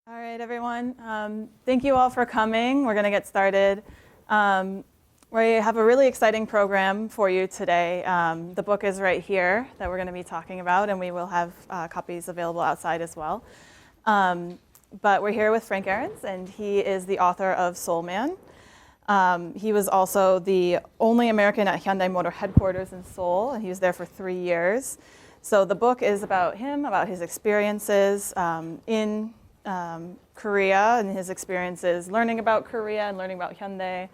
All right, everyone. Thank you all for coming. We're going to get started. We have a really exciting program for you today. The book is right here that we're going to be talking about, and we will have copies available outside as well. But we're here with Frank Ahrens, and he is the author of Seoul Man. He was also the only American at Hyundai Motors headquarters in Seoul, and he was there for 3 years. So the book is about him, about his experiences in Korea and his experiences learning about Korea and learning about Hyundai.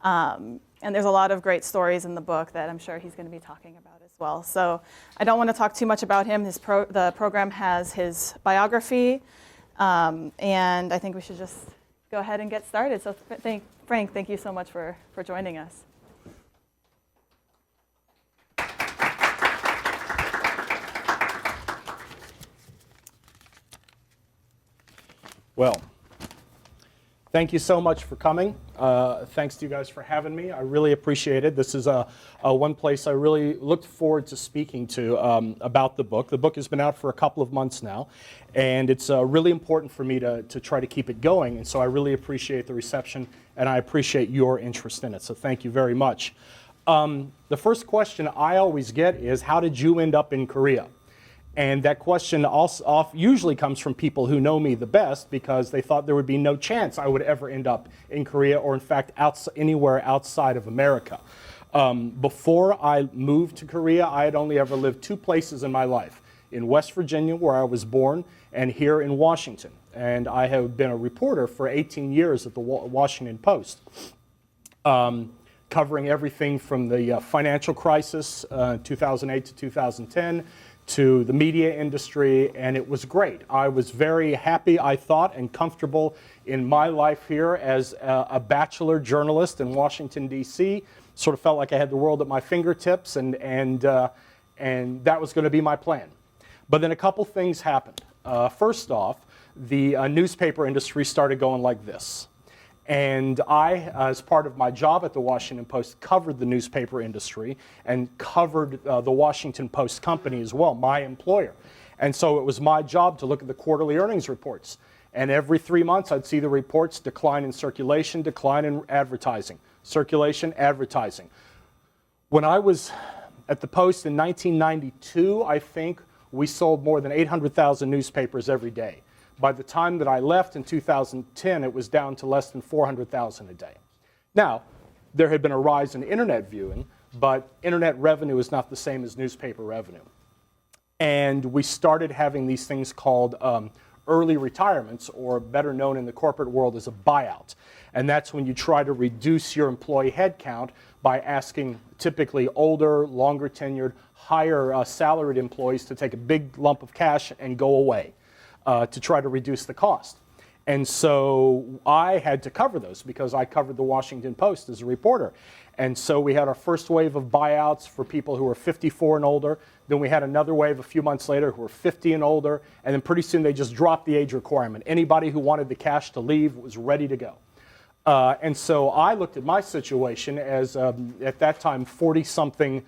And there's a lot of great stories in the book that I'm sure he's going to be talking about as well. So I don't want to talk too much about him. The program has his biography, and I think we should just go ahead and get started. So Frank, thank you so much for joining us. Well, thank you so much for coming. Thanks to you guys for having me. I really appreciate it. This is one place I really looked forward to speaking to about the book. The book has been out for a couple of months now, and it's really important for me to try to keep it going. And so I really appreciate the reception, and I appreciate your interest in it. So thank you very much. The first question I always get is, how did you end up in Korea? And that question usually comes from people who know me the best, because they thought there would be no chance I would ever end up in Korea, or in fact anywhere outside of America. Before I moved to Korea, I had only ever lived 2 places in my life: in West Virginia, where I was born, and here in Washington. And I have been a reporter for 18 years at the Washington Post, covering everything from the financial crisis, 2008 to 2010, to the media industry, and it was great. I was very happy, I thought, and comfortable in my life here as a bachelor journalist in Washington, D.C. Sort of felt like I had the world at my fingertips, and that was going to be my plan. But then a couple things happened. First off, the newspaper industry started going like this. And I, as part of my job at the Washington Post, covered the newspaper industry and covered the Washington Post company as well, my employer. And so it was my job to look at the quarterly earnings reports. And every 3 months, I'd see the reports: decline in circulation, decline in advertising, circulation, advertising. When I was at the Post in 1992, I think we sold more than 800,000 newspapers every day. By the time that I left in 2010, it was down to less than 400,000 a day. Now, there had been a rise in internet viewing, but internet revenue is not the same as newspaper revenue. And we started having these things called early retirements, or better known in the corporate world as a buyout. And that's when you try to reduce your employee headcount by asking typically older, longer tenured, higher salaried employees to take a big lump of cash and go away. To try to reduce the cost. And so I had to cover those, because I covered the Washington Post as a reporter. And so we had our first wave of buyouts for people who were 54 and older. Then we had another wave a few months later who were 50 and older. And then pretty soon they just dropped the age requirement. Anybody who wanted the cash to leave was ready to go. And so I looked at my situation as, at that time, 40-something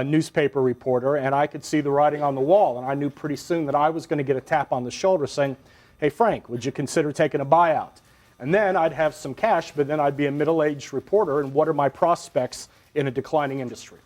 newspaper reporter, and I could see the writing on the wall, and I knew pretty soon that I was going to get a tap on the shoulder saying, "Hey, Frank, would you consider taking a buyout?" And then I'd have some cash, but then I'd be a middle-aged reporter, and what are my prospects in a declining industry?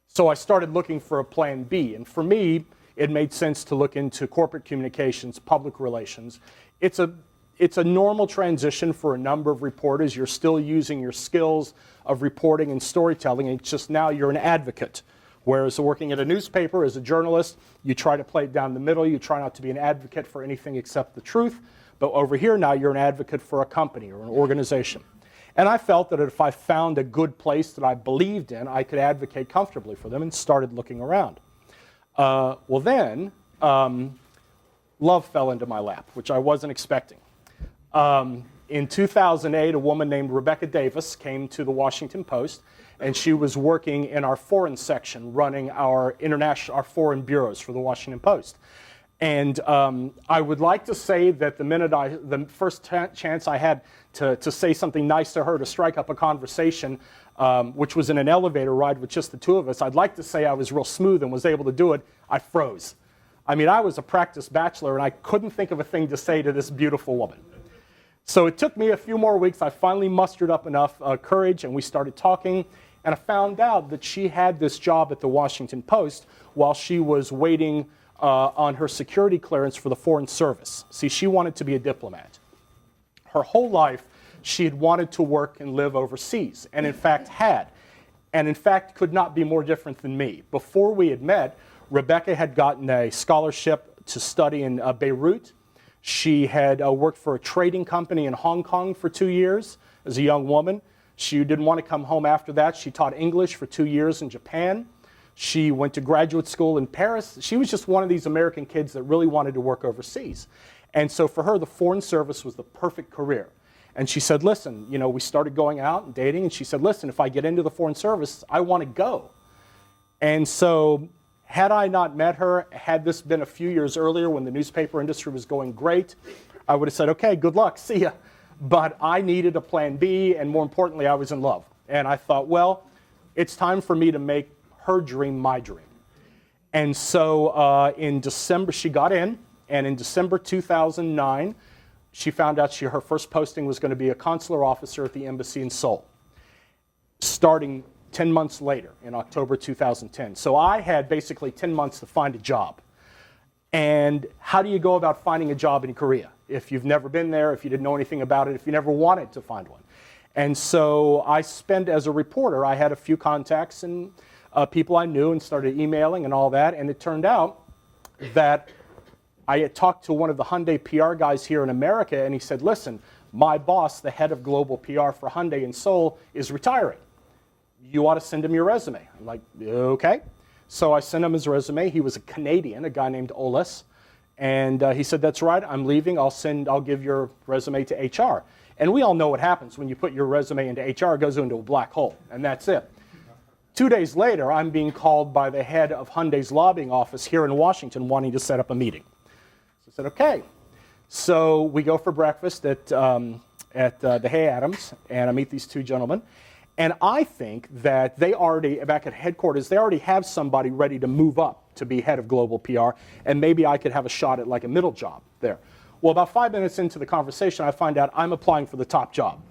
So I started looking for a plan B, and for me, it made sense to look into corporate communications, public relations. It's a normal transition for a number of reporters. You're still using your skills of reporting and storytelling. It's just now you're an advocate. Whereas working at a newspaper as a journalist, you try to play it down the middle. You try not to be an advocate for anything except the truth. But over here now, you're an advocate for a company or an organization. And I felt that if I found a good place that I believed in, I could advocate comfortably for them, and started looking around. Well then, love fell into my lap, which I wasn't expecting. In 2008, a woman named Rebecca Davis came to the Washington Post, and she was working in our foreign section, running our foreign bureaus for the Washington Post. And I would like to say that the first chance I had to say something nice to her, to strike up a conversation, which was in an elevator ride with just the two of us, I'd like to say I was real smooth and was able to do it. I froze. I mean, I was a practiced bachelor, and I couldn't think of a thing to say to this beautiful woman. So it took me a few more weeks. I finally mustered up enough courage, and we started talking. And I found out that she had this job at the Washington Post while she was waiting on her security clearance for the Foreign Service. See, she wanted to be a diplomat. Her whole life, she had wanted to work and live overseas, and in fact had. And in fact could not be more different than me. Before we had met, Rebecca had gotten a scholarship to study in Beirut. She had worked for a trading company in Hong Kong for 2 years as a young woman. She didn't want to come home after that. She taught English for 2 years in Japan. She went to graduate school in Paris. She was just one of these American kids that really wanted to work overseas. And so for her, the Foreign Service was the perfect career. And she said, listen, you know, we started going out and dating, and she said, listen, if I get into the Foreign Service, I want to go. And so had I not met her, had this been a few years earlier when the newspaper industry was going great, I would have said, okay, good luck, see ya. But I needed a plan B, and more importantly, I was in love. And I thought, well, it's time for me to make her dream my dream. And so in December, she got in, and in December 2009, she found out her first posting was going to be a consular officer at the embassy in Seoul, starting 10 months later in October 2010. So I had basically 10 months to find a job. And how do you go about finding a job in Korea if you've never been there, if you didn't know anything about it, if you never wanted to find one? And so I spent, as a reporter, I had a few contacts and people I knew and started emailing and all that. And it turned out that I had talked to one of the Hyundai PR guys here in America, and he said, listen, my boss, the head of global PR for Hyundai in Seoul, is retiring. You ought to send him your resume. I'm like, okay. So I sent him his resume. He was a Canadian, a guy named Oles. And he said, that's right, I'm leaving. I'll give your resume to HR. And we all know what happens when you put your resume into HR, it goes into a black hole, and that's it. 2 days later, I'm being called by the head of Hyundai's lobbying office here in Washington wanting to set up a meeting. So I said, okay. So we go for breakfast at the Hay Adams, and I meet these two gentlemen. And I think that they already, back at headquarters, they already have somebody ready to move up to be head of global PR, and maybe I could have a shot at like a middle job there. Well, about 5 minutes into the conversation, I find out I'm applying for the top job.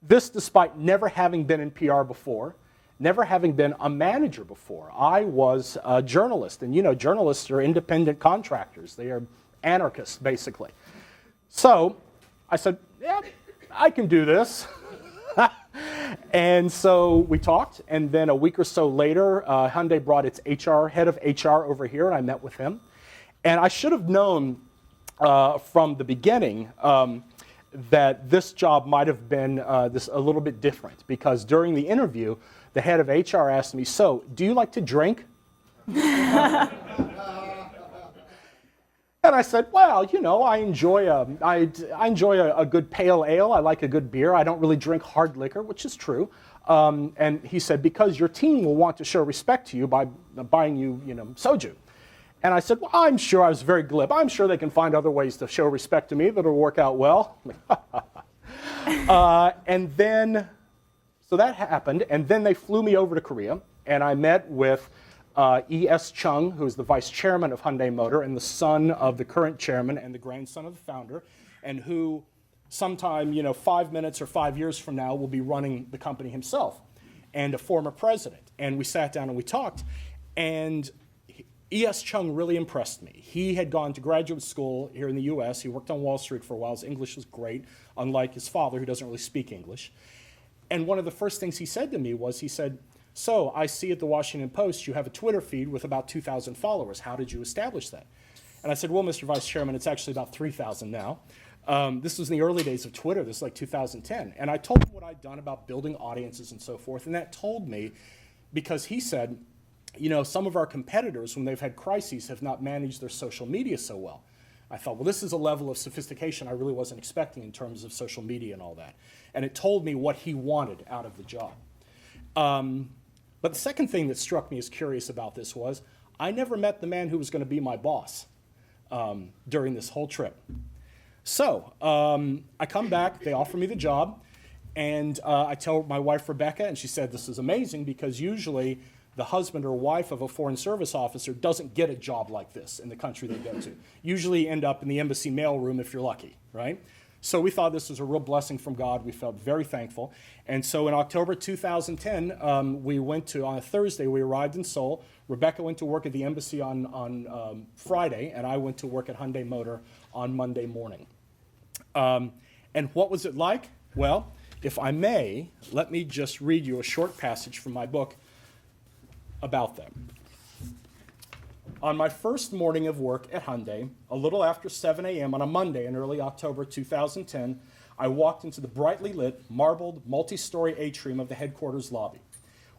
This despite never having been in PR before, never having been a manager before. I was a journalist, and you know, journalists are independent contractors. They are anarchists, basically. So I said, yeah, I can do this. And so we talked, and then a week or so later, Hyundai brought its head of HR over here, and I met with him. And I should have known from the beginning that this job might have been a little bit different, because during the interview, the head of HR asked me, so, do you like to drink? And I said, well, you know, I enjoy a good pale ale. I like a good beer. I don't really drink hard liquor, which is true. And he said, because your team will want to show respect to you by buying you, you know, soju. And I said, well, I'm sure, I was very glib, I'm sure they can find other ways to show respect to me that'll work out well. And then, so that happened, and then they flew me over to Korea, and I met with E.S. Chung, who's the vice chairman of Hyundai Motor and the son of the current chairman and the grandson of the founder, and who sometime, you know, 5 minutes or 5 years from now will be running the company himself, and a former president. And we sat down and we talked, and E.S. Chung really impressed me. He had gone to graduate school here in the U.S. He worked on Wall Street for a while. His English was great, unlike his father, who doesn't really speak English. And one of the first things he said to me was, he said, so I see at the Washington Post you have a Twitter feed with about 2,000 followers. How did you establish that? And I said, well, Mr. Vice Chairman, it's actually about 3,000 now. This was in the early days of Twitter. This is like 2010. And I told him what I'd done about building audiences and so forth. And that told me, because he said, you know, some of our competitors, when they've had crises, have not managed their social media so well. I thought, well, this is a level of sophistication I really wasn't expecting in terms of social media and all that. And it told me what he wanted out of the job. But the second thing that struck me as curious about this was, I never met the man who was going to be my boss during this whole trip. So I come back, they offer me the job, and I tell my wife, Rebecca, and she said, this is amazing, because usually the husband or wife of a foreign service officer doesn't get a job like this in the country they go to. Usually you end up in the embassy mailroom if you're lucky, right? So we thought this was a real blessing from God. We felt very thankful. And so in October 2010, we went to, on a Thursday, we arrived in Seoul. Rebecca went to work at the embassy on Friday, and I went to work at Hyundai Motor on Monday morning. And what was it like? Well, if I may, let me just read you a short passage from my book about them. On my first morning of work at Hyundai, a little after 7 a.m. on a Monday in early October 2010, I walked into the brightly lit, marbled, multi-story atrium of the headquarters lobby.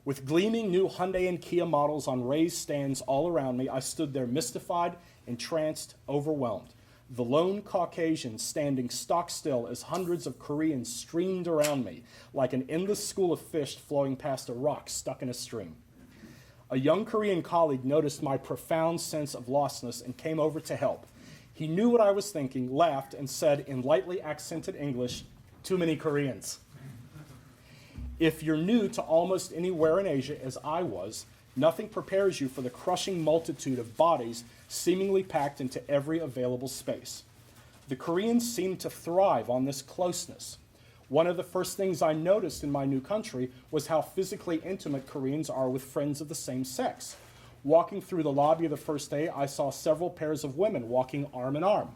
With gleaming new Hyundai and Kia models on raised stands all around me, I stood there mystified, entranced, overwhelmed. The lone Caucasian standing stock still as hundreds of Koreans streamed around me like an endless school of fish flowing past a rock stuck in a stream. A young Korean colleague noticed my profound sense of lostness and came over to help. He knew what I was thinking, laughed, and said in lightly accented English, "Too many Koreans." If you're new to almost anywhere in Asia, as I was, nothing prepares you for the crushing multitude of bodies seemingly packed into every available space. The Koreans seemed to thrive on this closeness. One of the first things I noticed in my new country was how physically intimate Koreans are with friends of the same sex. Walking through the lobby of the first day, I saw several pairs of women walking arm in arm.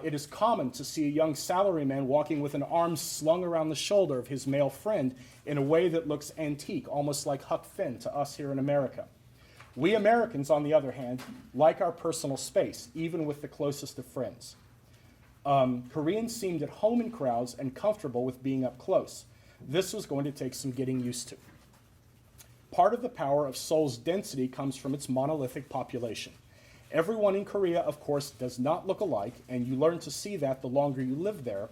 It is common to see a young salaryman walking with an arm slung around the shoulder of his male friend in a way that looks antique, almost like Huck Finn to us here in America. We Americans, on the other hand, like our personal space, even with the closest of friends. Koreans seemed at home in crowds and comfortable with being up close. This was going to take some getting used to. Part of the power of Seoul's density comes from its monolithic population. Everyone in Korea, of course, does not look alike, and you learn to see that the longer you live there,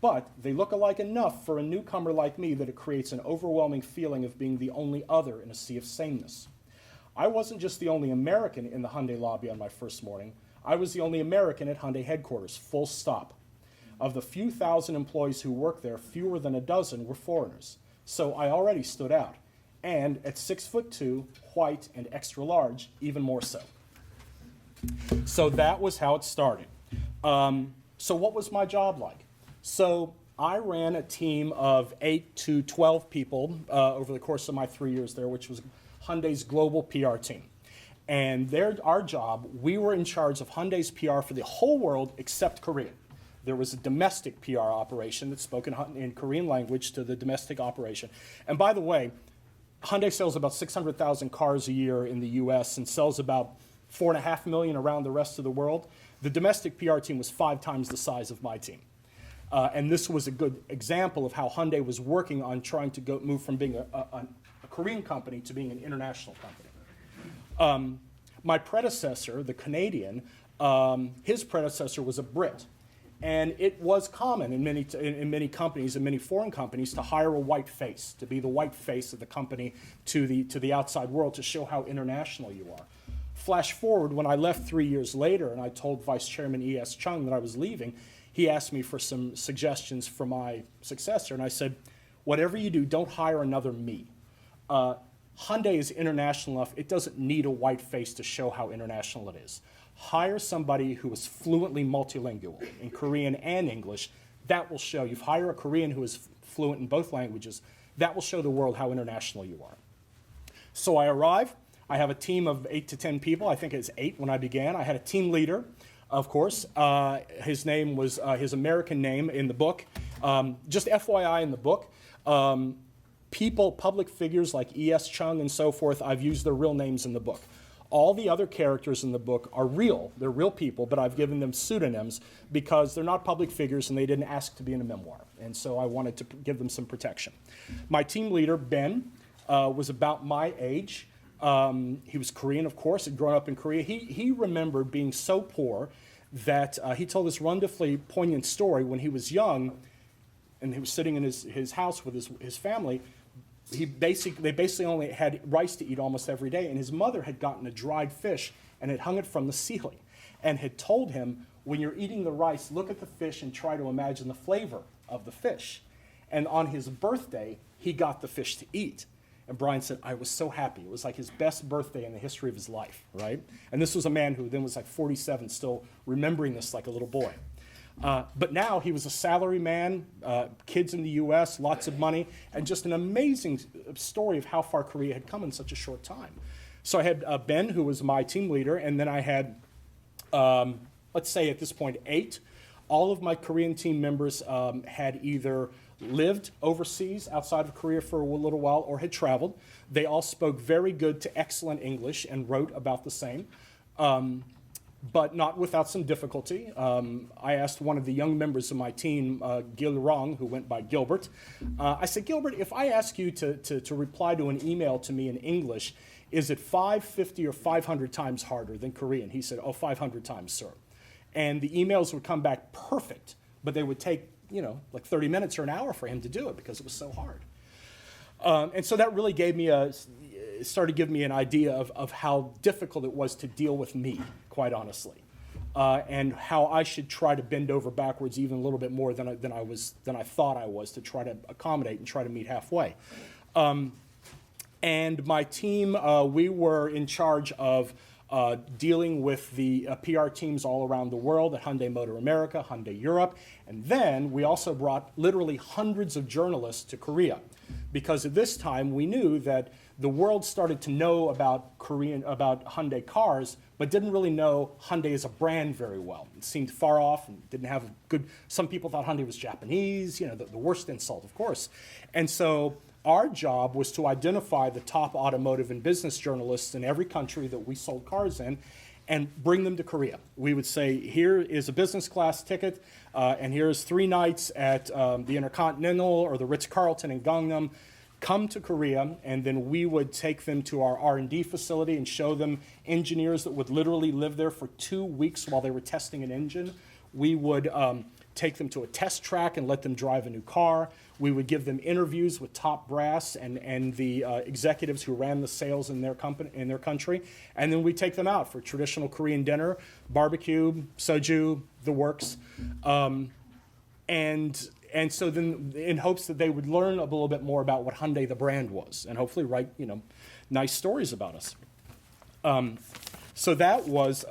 but they look alike enough for a newcomer like me that it creates an overwhelming feeling of being the only other in a sea of sameness. I wasn't just the only American in the Hyundai lobby on my first morning. I was the only American at Hyundai headquarters, full stop. Of the few thousand employees who work there, fewer than a dozen were foreigners. So I already stood out. And at 6'2", white, and extra large, even more so. So that was how it started. So what was my job like? So I ran a team of 8 to 12 people over the course of my 3 years there, which was Hyundai's global PR team. And our job, we were in charge of Hyundai's PR for the whole world except Korea. There was a domestic PR operation that spoke in Korean language to the domestic operation. And by the way, Hyundai sells about 600,000 cars a year in the US and sells about 4.5 million around the rest of the world. The domestic PR team was 5 times the size of my team. And this was a good example of how Hyundai was working on trying to move from being a Korean company to being an international company. My predecessor, the Canadian, his predecessor was a Brit. And it was common in many companies and many foreign companies to hire a white face, to be the white face of the company to the outside world to show how international you are. Flash forward, when I left 3 years later and I told Vice Chairman E.S. Chung that I was leaving, he asked me for some suggestions for my successor. And I said, whatever you do, don't hire another me. Hyundai is international enough, it doesn't need a white face to show how international it is. Hire somebody who is fluently multilingual in Korean and English. That will show. You hire a Korean who is fluent in both languages. That will show the world how international you are. So I arrive. I have a team of 8 to 10 people. I think it's 8 when I began. I had a team leader, of course. His name was his American name in the book. Just FYI in the book. People, public figures like E.S. Chung and so forth, I've used their real names in the book. All the other characters in the book are real. They're real people, but I've given them pseudonyms because they're not public figures and they didn't ask to be in a memoir. And so I wanted to give them some protection. My team leader, Ben, was about my age. He was Korean, of course, had grown up in Korea. He remembered being so poor that he told this wonderfully poignant story when he was young and he was sitting in his house with his family. They basically only had rice to eat almost every day, and his mother had gotten a dried fish and had hung it from the ceiling and had told him, when you're eating the rice, look at the fish and try to imagine the flavor of the fish. And on his birthday, he got the fish to eat. And Brian said, I was so happy. It was like his best birthday in the history of his life, right? And this was a man who then was like 47, still remembering this like a little boy. But now he was a salary man, kids in the US, lots of money, and just an amazing story of how far Korea had come in such a short time. So I had Ben, who was my team leader, and then I had, let's say at this point, 8. All of my Korean team members had either lived overseas outside of Korea for a little while or had traveled. They all spoke very good to excellent English and wrote about the same. But not without some difficulty. I asked one of the young members of my team, Gil Rong, who went by Gilbert, I said, Gilbert, if I ask you to reply to an email to me in English, is it 550 or 500 times harder than Korean? He said, 500 times, sir. And the emails would come back perfect, but they would take, like 30 minutes or an hour for him to do it because it was so hard. And so that really started giving me an idea of how difficult it was to deal with me, quite honestly, and how I should try to bend over backwards even a little bit more than I thought I was to try to accommodate and try to meet halfway. And my team, we were in charge of dealing with the PR teams all around the world at Hyundai Motor America, Hyundai Europe, and then we also brought literally hundreds of journalists to Korea, because at this time we knew that the world started to know about Hyundai cars, but didn't really know Hyundai as a brand very well. It seemed far off and didn't have a good. Some people thought Hyundai was Japanese, the worst insult, of course, and so. Our job was to identify the top automotive and business journalists in every country that we sold cars in and bring them to Korea. We would say, here is a business class ticket, and here's 3 nights at the Intercontinental or the Ritz-Carlton in Gangnam. Come to Korea, and then we would take them to our R&D facility and show them engineers that would literally live there for 2 weeks while they were testing an engine. We would take them to a test track and let them drive a new car. We would give them interviews with top brass and the executives who ran the sales in their country, and then we take them out for traditional Korean dinner, barbecue, soju, the works, and so then in hopes that they would learn a little bit more about what Hyundai the brand was, and hopefully write nice stories about us. So that was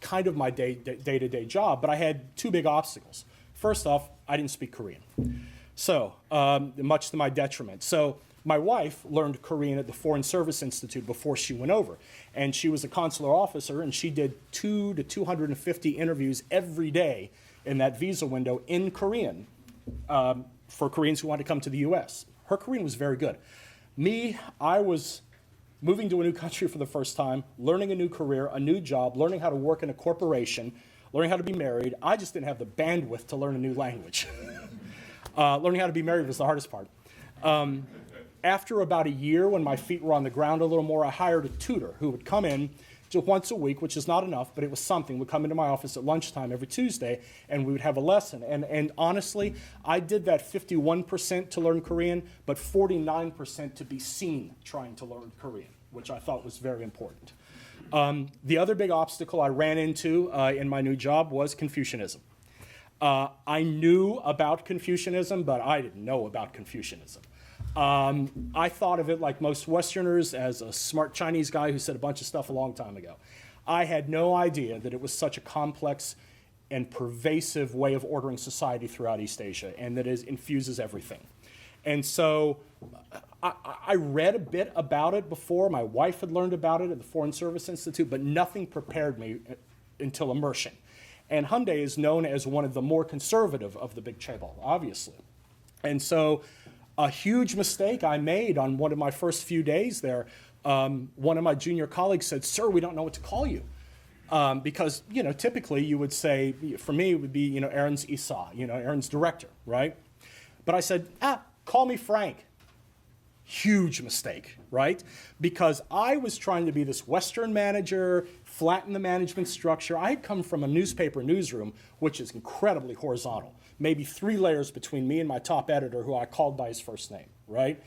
kind of my day-to-day job, but I had 2 big obstacles. First off, I didn't speak Korean, so much to my detriment. So my wife learned Korean at the Foreign Service Institute before she went over, and she was a consular officer, and she did 200 to 250 interviews every day in that visa window in Korean for Koreans who wanted to come to the U.S. Her Korean was very good. Me, I was moving to a new country for the first time, learning a new career, a new job, learning how to work in a corporation, learning how to be married. I just didn't have the bandwidth to learn a new language. Learning how to be married was the hardest part. After about a year, when my feet were on the ground a little more, I hired a tutor who would come in just once a week, which is not enough, but it was something. Would come into my office at lunchtime every Tuesday, and we would have a lesson. And honestly, I did that 51% to learn Korean, but 49% to be seen trying to learn Korean, which I thought was very important. The other big obstacle I ran into in my new job was Confucianism. I knew about Confucianism, but I didn't know about Confucianism. I thought of it like most Westerners as a smart Chinese guy who said a bunch of stuff a long time ago. I had no idea that it was such a complex and pervasive way of ordering society throughout East Asia, and that it infuses everything. And so I read a bit about it before. My wife had learned about it at the Foreign Service Institute, but nothing prepared me until immersion. And Hyundai is known as one of the more conservative of the big chaebol, obviously. And so a huge mistake I made on one of my first few days there, one of my junior colleagues said, "Sir, we don't know what to call you." Because, typically you would say, for me, it would be, Ahrens Isa, Ahrens director, right? But I said, call me Frank. Huge mistake, right? Because I was trying to be this Western manager, flatten the management structure. I had come from a newspaper newsroom, which is incredibly horizontal. Maybe 3 layers between me and my top editor, who I called by his first name, right?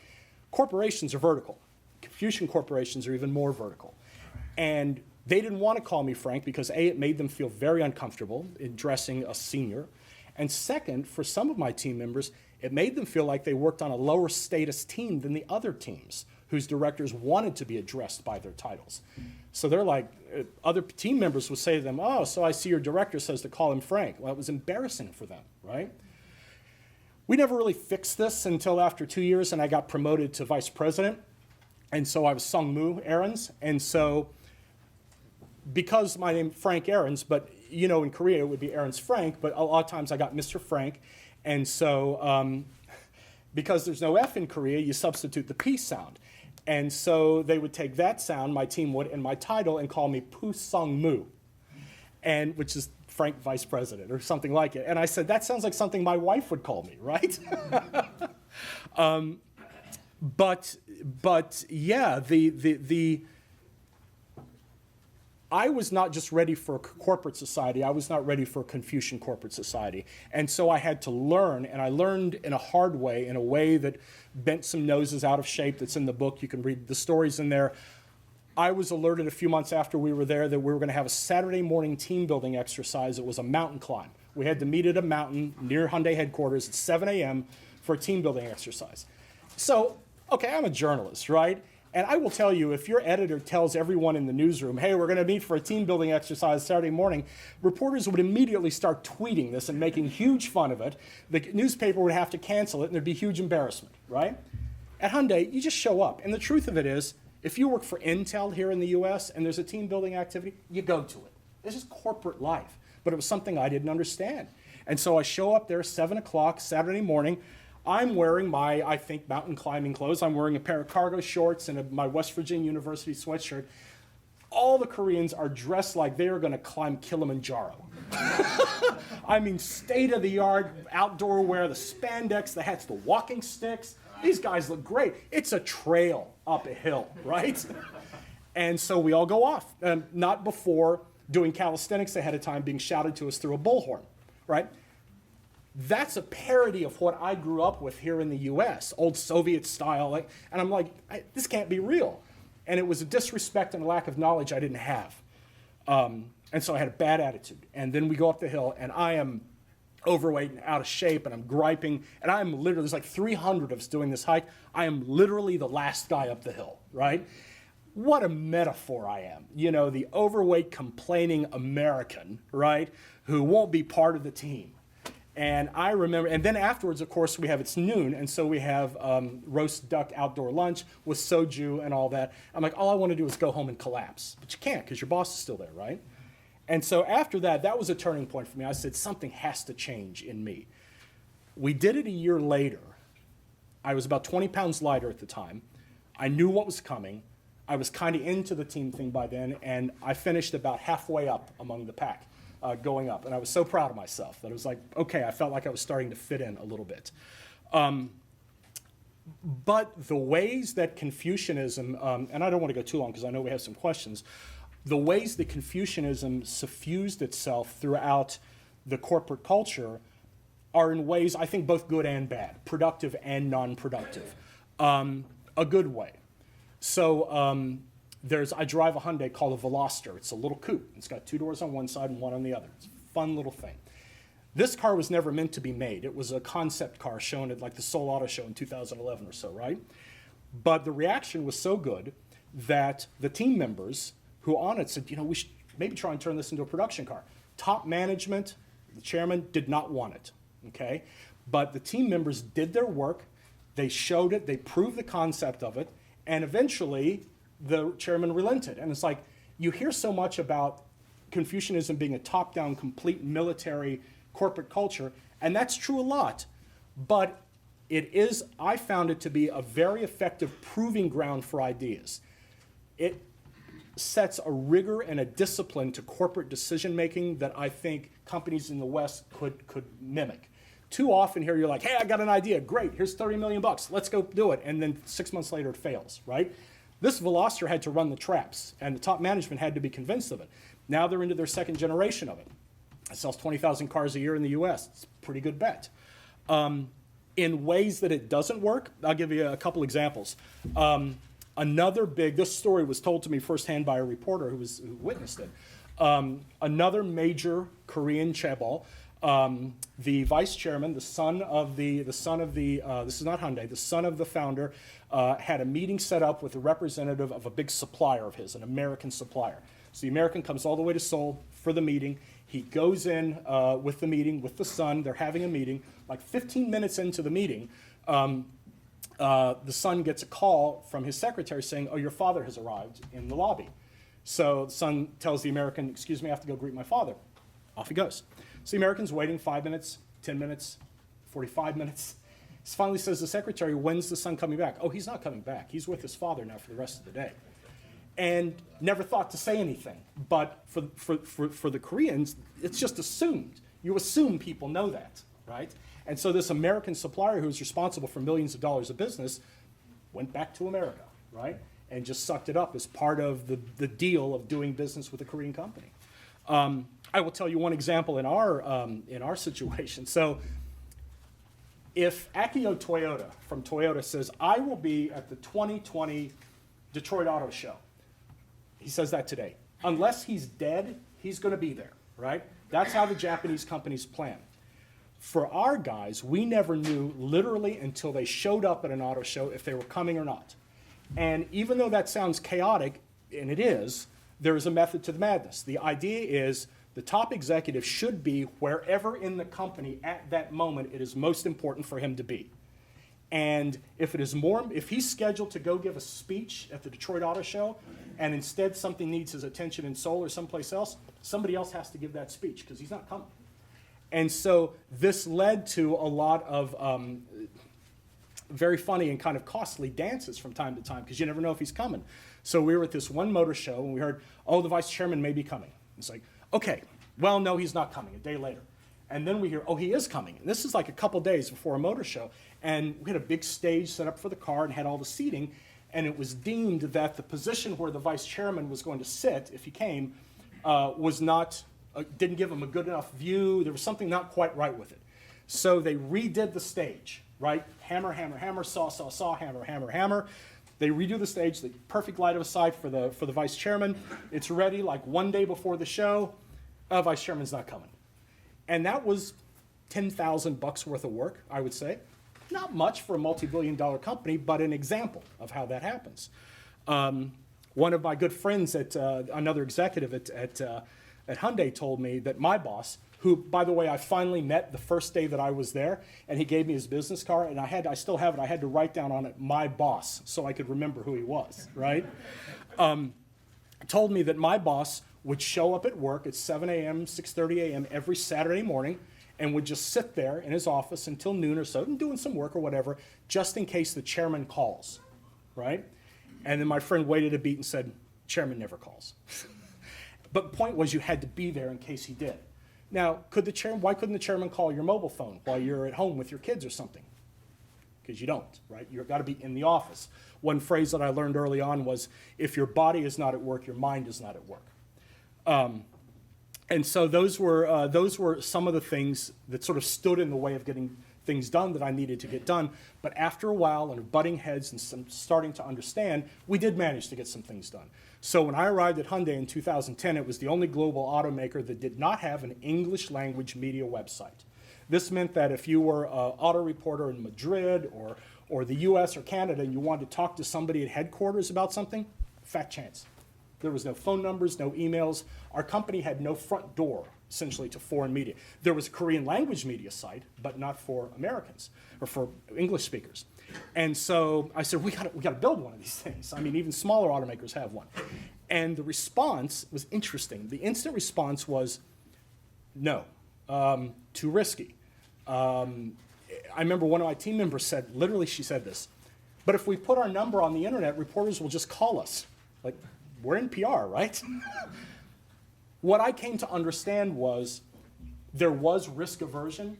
Corporations are vertical. Confucian corporations are even more vertical. And they didn't want to call me Frank because A, it made them feel very uncomfortable in addressing a senior. And second, for some of my team members, It made them feel like they worked on a lower status team than the other teams whose directors wanted to be addressed by their titles. So they're like, other team members would say to them, oh, so I see your director says to call him Frank. Well, it was embarrassing for them, right? We never really fixed this until after 2 years and I got promoted to vice president. And so I was Sung-Moo Ahrens. And so because my name Frank Ahrens, but you know in Korea it would be Ahrens Frank, but a lot of times I got Mr. Frank. And so because there's no F in Korea, you substitute the P sound. And so they would take that sound, my team would, and my title, and call me Poo Sung-Moo, and which is Frank Vice President or something like it. And I said, that sounds like something my wife would call me, right? But yeah, I was not just ready for a corporate society, I was not ready for a Confucian corporate society. And so I had to learn, and I learned in a hard way, in a way that bent some noses out of shape. That's in the book. You can read the stories in there. I was alerted a few months after we were there that we were going to have a Saturday morning team building exercise. It was a mountain climb. We had to meet at a mountain near Hyundai headquarters at 7 a.m. for a team building exercise. So, okay, I'm a journalist, right? And I will tell you, if your editor tells everyone in the newsroom, hey, we're going to meet for a team building exercise Saturday morning, reporters would immediately start tweeting this and making huge fun of it. The newspaper would have to cancel it, and there'd be huge embarrassment, right? At Hyundai, you just show up. And the truth of it is, if you work for Intel here in the US and there's a team building activity, you go to it. This is corporate life. But it was something I didn't understand. And so I show up there 7 o'clock Saturday morning. I'm wearing my, I think, mountain climbing clothes. I'm wearing a pair of cargo shorts and my West Virginia University sweatshirt. All the Koreans are dressed like they are going to climb Kilimanjaro. I mean, state-of-the-art outdoor wear, the spandex, the hats, the walking sticks. These guys look great. It's a trail up a hill, right? And so we all go off, not before doing calisthenics ahead of time, being shouted to us through a bullhorn, right? That's a parody of what I grew up with here in the US, old Soviet style. And I'm like, this can't be real. And it was a disrespect and a lack of knowledge I didn't have. And so I had a bad attitude. And then we go up the hill, and I am overweight and out of shape, and I'm griping. And I'm literally, there's like 300 of us doing this hike. I am literally the last guy up the hill, right? What a metaphor I am. You know, the overweight, complaining American, right, who won't be part of the team. And I remember, and then afterwards, of course, we have, it's noon, and so we have roast duck outdoor lunch with soju and all that. I'm like, all I want to do is go home and collapse. But you can't, because your boss is still there, right? And so after that, that was a turning point for me. I said, something has to change in me. We did it a year later. I was about 20 pounds lighter at the time. I knew what was coming. I was kind of into the team thing by then, and I finished about halfway up among the pack. Going up. And I was so proud of myself that it was like, okay, I felt like I was starting to fit in a little bit. But the ways that Confucianism, and I don't want to go too long because I know we have some questions, the ways that Confucianism suffused itself throughout the corporate culture are in ways, I think, both good and bad, productive and non-productive. A good way. So, I drive a Hyundai called a Veloster. It's a little coupe. It's got 2 doors on one side and one on the other. It's a fun little thing. This car was never meant to be made. It was a concept car shown at like the Seoul Auto Show in 2011 or so, right? But the reaction was so good that the team members who on it said, you know, we should maybe try and turn this into a production car. Top management, the chairman, did not want it, okay? But the team members did their work. They showed it. They proved the concept of it. And eventually, the chairman relented. And it's like, you hear so much about Confucianism being a top-down, complete military corporate culture, and that's true a lot. But it is, I found it to be a very effective proving ground for ideas. It sets a rigor and a discipline to corporate decision-making that I think companies in the West could mimic. Too often here you're like, hey, I got an idea, great, here's 30 million bucks, let's go do it. And then 6 months later it fails, right? This Veloster had to run the traps, and the top management had to be convinced of it. Now they're into their second generation of it. It sells 20,000 cars a year in the US. It's a pretty good bet. In ways that it doesn't work, I'll give you a couple examples. This story was told to me firsthand by a reporter who witnessed it. Another major Korean chaebol The vice chairman, the son of the this is not Hyundai, the son of the founder, had a meeting set up with a representative of a big supplier of his, an American supplier. So the American comes all the way to Seoul for the meeting. He goes in with the meeting with the son. They're having a meeting. Like 15 minutes into the meeting, the son gets a call from his secretary saying, "Oh, your father has arrived in the lobby." So the son tells the American, "Excuse me, I have to go greet my father." Off he goes. So the American's waiting 5 minutes, 10 minutes, 45 minutes. He finally says to the secretary, "When's the son coming back?" "Oh, he's not coming back. He's with his father now for the rest of the day." And never thought to say anything. But for the Koreans, it's just assumed. You assume people know that, right? And so this American supplier who's responsible for millions of dollars of business went back to America, right? And just sucked it up as part of the deal of doing business with a Korean company. I will tell you one example in our situation. So if Akio Toyota from Toyota says, "I will be at the 2020 Detroit Auto Show," he says that today. Unless he's dead, he's going to be there, right? That's how the Japanese companies plan. For our guys, we never knew literally until they showed up at an auto show if they were coming or not. And even though that sounds chaotic, and it is, there is a method to the madness. The idea is the top executive should be wherever in the company at that moment it is most important for him to be. And if he's scheduled to go give a speech at the Detroit Auto Show, and instead something needs his attention in Seoul or someplace else, somebody else has to give that speech because he's not coming. And so this led to a lot of very funny and kind of costly dances from time to time because you never know if he's coming. So we were at this one motor show and we heard, "Oh, the vice chairman may be coming." It's like, okay, well, no, he's not coming, a day later. And then we hear, "Oh, he is coming." And this is like a couple days before a motor show. And we had a big stage set up for the car and had all the seating. And it was deemed that the position where the vice chairman was going to sit, if he came, didn't give him a good enough view. There was something not quite right with it. So they redid the stage, right? Hammer, hammer, hammer, saw, saw, saw, hammer, hammer, hammer. They redo the stage, the perfect light of sight for the vice chairman. It's ready like one day before the show. Vice chairman's not coming. And that was $10,000 worth of work, I would say. Not much for a multi-billion-dollar company, but an example of how that happens. One of my good friends, another executive at Hyundai, told me that my boss, who, by the way, I finally met the first day that I was there, and he gave me his business card, and I still have it. I had to write down on it, "my boss," so I could remember who he was, right? Told me that my boss would show up at work at 7 a.m., 6:30 a.m. every Saturday morning, and would just sit there in his office until noon or so, and doing some work or whatever, just in case the chairman calls, right? And then my friend waited a beat and said, "Chairman never calls." But the point was you had to be there in case he did. Now, why couldn't the chairman call your mobile phone while you're at home with your kids or something? Because you don't, right? You've got to be in the office. One phrase that I learned early on was, if your body is not at work, your mind is not at work. And so those were some of the things that sort of stood in the way of getting things done that I needed to get done. But after a while, and butting heads and starting to understand, we did manage to get some things done. So when I arrived at Hyundai in 2010, it was the only global automaker that did not have an English language media website. This meant that if you were an auto reporter in Madrid or the US or Canada and you wanted to talk to somebody at headquarters about something, fat chance. There was no phone numbers, no emails. Our company had no front door, essentially, to foreign media. There was a Korean language media site, but not for Americans or for English speakers. And so I said, we got to build one of these things. I mean, even smaller automakers have one. And the response was interesting. The instant response was, no, too risky. I remember one of my team members said, literally she said this, "But if we put our number on the internet, reporters will just call us." Like, we're in PR, right? What I came to understand was there was risk aversion,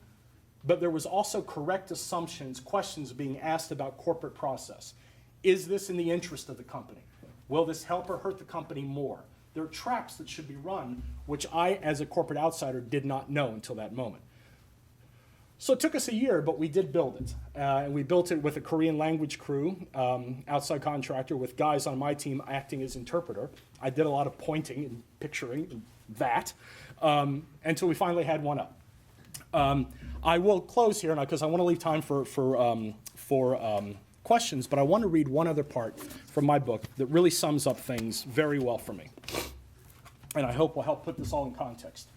but there was also correct assumptions, questions being asked about corporate process. Is this in the interest of the company? Will this help or hurt the company more? There are traps that should be run, which I, as a corporate outsider, did not know until that moment. So it took us a year, but we did build it. And we built it with a Korean language crew, outside contractor, with guys on my team acting as interpreter. I did a lot of pointing and picturing and that until we finally had one up. I will close here because I want to leave time for questions, but I want to read one other part from my book that really sums up things very well for me, and I hope will help put this all in context.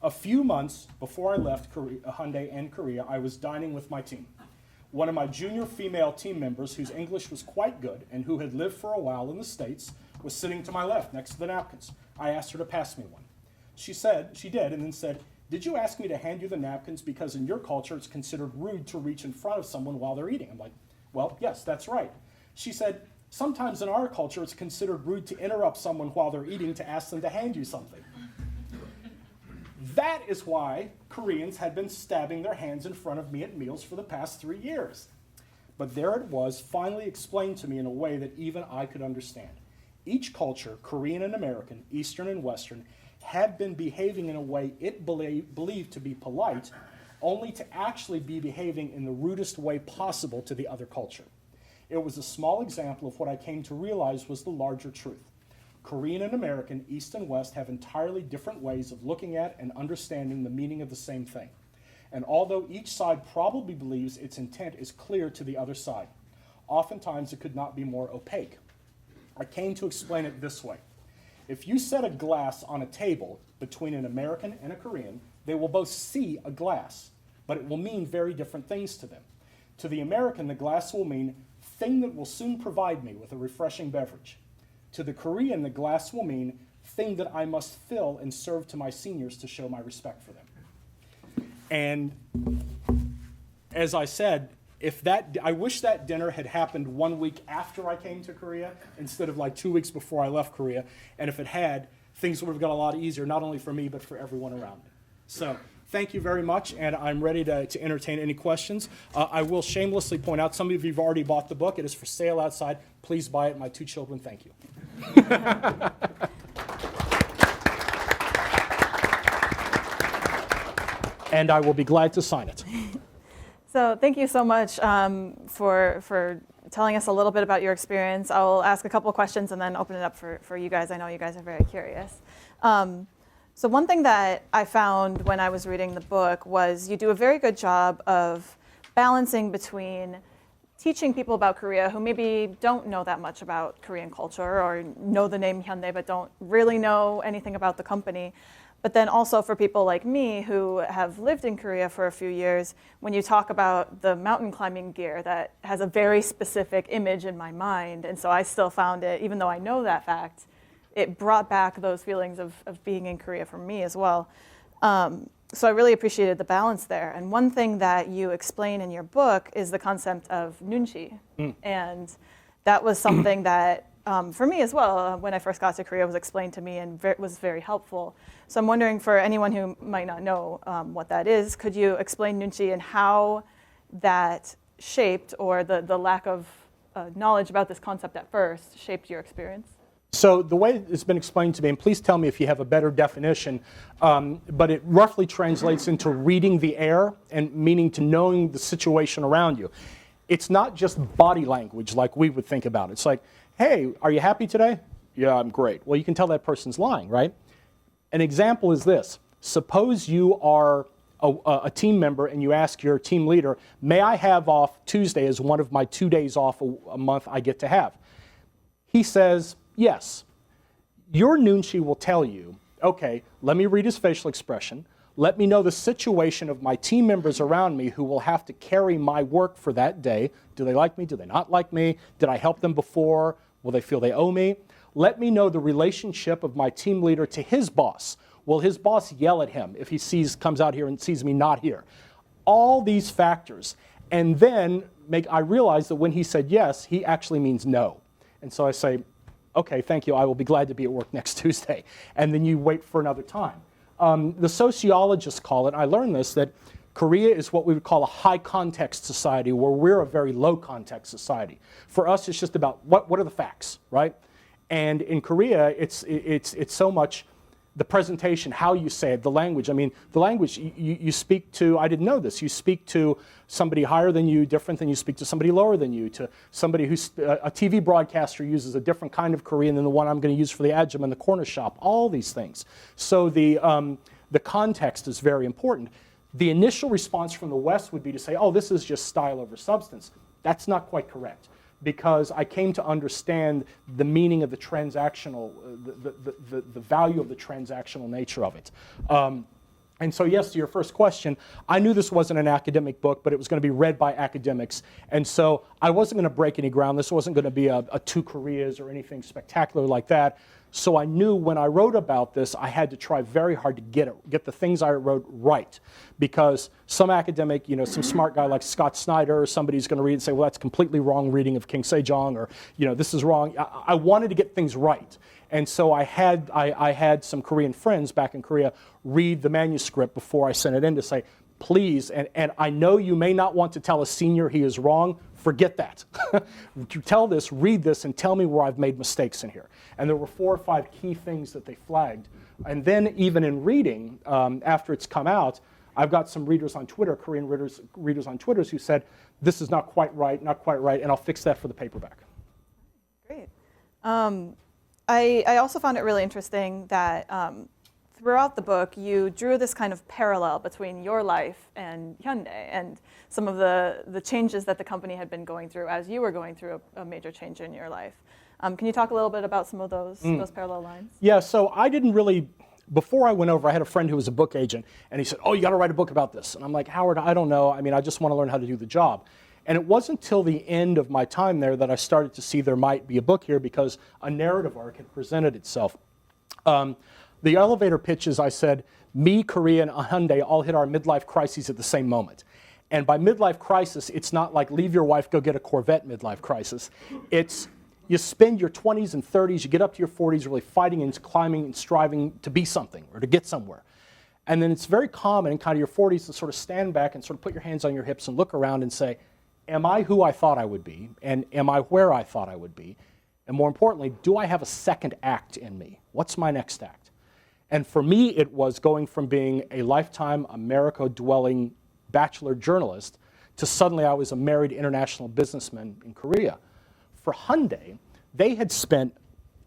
A few months before I left Hyundai and Korea, I was dining with my team. One of my junior female team members, whose English was quite good and who had lived for a while in the States, was sitting to my left next to the napkins. I asked her to pass me one. She said, she did, and then said, "Did you ask me to hand you the napkins because in your culture it's considered rude to reach in front of someone while they're eating?" I'm like, "Well, yes, that's right." She said, "Sometimes in our culture it's considered rude to interrupt someone while they're eating to ask them to hand you something." That is why Koreans had been stabbing their hands in front of me at meals for the past 3 years. But there it was, finally explained to me in a way that even I could understand. Each culture, Korean and American, Eastern and Western, had been behaving in a way it believed to be polite, only to actually be behaving in the rudest way possible to the other culture. It was a small example of what I came to realize was the larger truth. Korean and American, East and West, have entirely different ways of looking at and understanding the meaning of the same thing. And although each side probably believes its intent is clear to the other side, oftentimes it could not be more opaque. I came to explain it this way. If you set a glass on a table between an American and a Korean, they will both see a glass, but it will mean very different things to them. To the American, the glass will mean thing that will soon provide me with a refreshing beverage. To the Korean, the glass will mean thing that I must fill and serve to my seniors to show my respect for them. And as I said, I wish that dinner had happened 1 week after I came to Korea instead of like 2 weeks before I left Korea. And if it had, things would have got a lot easier, not only for me, but for everyone around me. So thank you very much, and I'm ready to entertain any questions. I will shamelessly point out, some of you have already bought the book. It is for sale outside. Please buy it. My 2 children, thank you. And I will be glad to sign it. So thank you so much for telling us a little bit about your experience. I'll ask a couple of questions and then open it up for you guys. I know you guys are very curious. So one thing that I found when I was reading the book was you do a very good job of balancing between teaching people about Korea who maybe don't know that much about Korean culture or know the name Hyundai but don't really know anything about the company. But then also for people like me who have lived in Korea for a few years, when you talk about the mountain climbing gear, that has a very specific image in my mind. And so I still found it, even though I know that fact, it brought back those feelings of being in Korea for me as well. So I really appreciated the balance there. And one thing that you explain in your book is the concept of nunchi. And that was something that, for me as well, when I first got to Korea, was explained to me and was very helpful. So I'm wondering, for anyone who might not know what that is, could you explain nunchi and how that shaped, or the lack of knowledge about this concept at first shaped your experience? So the way it's been explained to me, and please tell me if you have a better definition, but it roughly translates into reading the air and meaning to knowing the situation around you. It's not just body language like we would think about it. It's like, hey, are you happy today? Yeah, I'm great. Well, you can tell that person's lying, right? An example is this. Suppose you are a team member and you ask your team leader, may I have off Tuesday as one of my 2 days off a month I get to have? He says, yes. Your nunchi will tell you, okay, let me read his facial expression. Let me know the situation of my team members around me who will have to carry my work for that day. Do they like me? Do they not like me? Did I help them before? Will they feel they owe me? Let me know the relationship of my team leader to his boss. Will his boss yell at him if he comes out here and sees me not here? All these factors. And then I realize that when he said yes, he actually means no. And so I say, okay, thank you. I will be glad to be at work next Tuesday. And then you wait for another time. The sociologists call it, I learned this, that Korea is what we would call a high context society, where we're a very low context society. For us, it's just about what are the facts, right? And in Korea, it's so much the presentation, how you say it, the language. I mean, the language, you speak to, I didn't know this, you speak to somebody higher than you, different than you speak to somebody lower than you, to somebody who's, a TV broadcaster uses a different kind of Korean than the one I'm going to use for the ajum in the corner shop, all these things. So the context is very important. The initial response from the West would be to say, oh, this is just style over substance. That's not quite correct, because I came to understand the meaning of the transactional, the value of the transactional nature of it. And so yes, to your first question, I knew this wasn't an academic book, but it was going to be read by academics. And so I wasn't going to break any ground. This wasn't going to be a Two Koreas or anything spectacular like that. So I knew when I wrote about this, I had to try very hard to get the things I wrote right. Because some academic, some smart guy like Scott Snyder or somebody's going to read and say, well, that's completely wrong reading of King Sejong, or, this is wrong. I wanted to get things right. And so I had some Korean friends back in Korea read the manuscript before I sent it in to say, please, and I know you may not want to tell a senior he is wrong, forget that. Read this, and tell me where I've made mistakes in here. And there were 4 or 5 key things that they flagged. And then even in reading, after it's come out, I've got some readers on Twitter, Korean readers on Twitter, who said, this is not quite right, and I'll fix that for the paperback. Great. I also found it really interesting that throughout the book, you drew this kind of parallel between your life and Hyundai and some of the changes that the company had been going through as you were going through a major change in your life. Can you talk a little bit about some of those parallel lines? Yeah, so I didn't really, before I went over, I had a friend who was a book agent, and he said, oh, you got to write a book about this. And I'm like, Howard, I don't know. I just want to learn how to do the job. And it wasn't until the end of my time there that I started to see there might be a book here, because a narrative arc had presented itself. The elevator pitches, I said, me, Korea, and Hyundai all hit our midlife crises at the same moment. And by midlife crisis, it's not like leave your wife, go get a Corvette midlife crisis. It's you spend your 20s and 30s, you get up to your 40s really fighting and climbing and striving to be something or to get somewhere. And then it's very common in kind of your 40s to sort of stand back and sort of put your hands on your hips and look around and say, am I who I thought I would be? And am I where I thought I would be? And more importantly, do I have a second act in me? What's my next act? And for me, it was going from being a lifetime America-dwelling bachelor journalist to suddenly I was a married international businessman in Korea. For Hyundai, they had spent,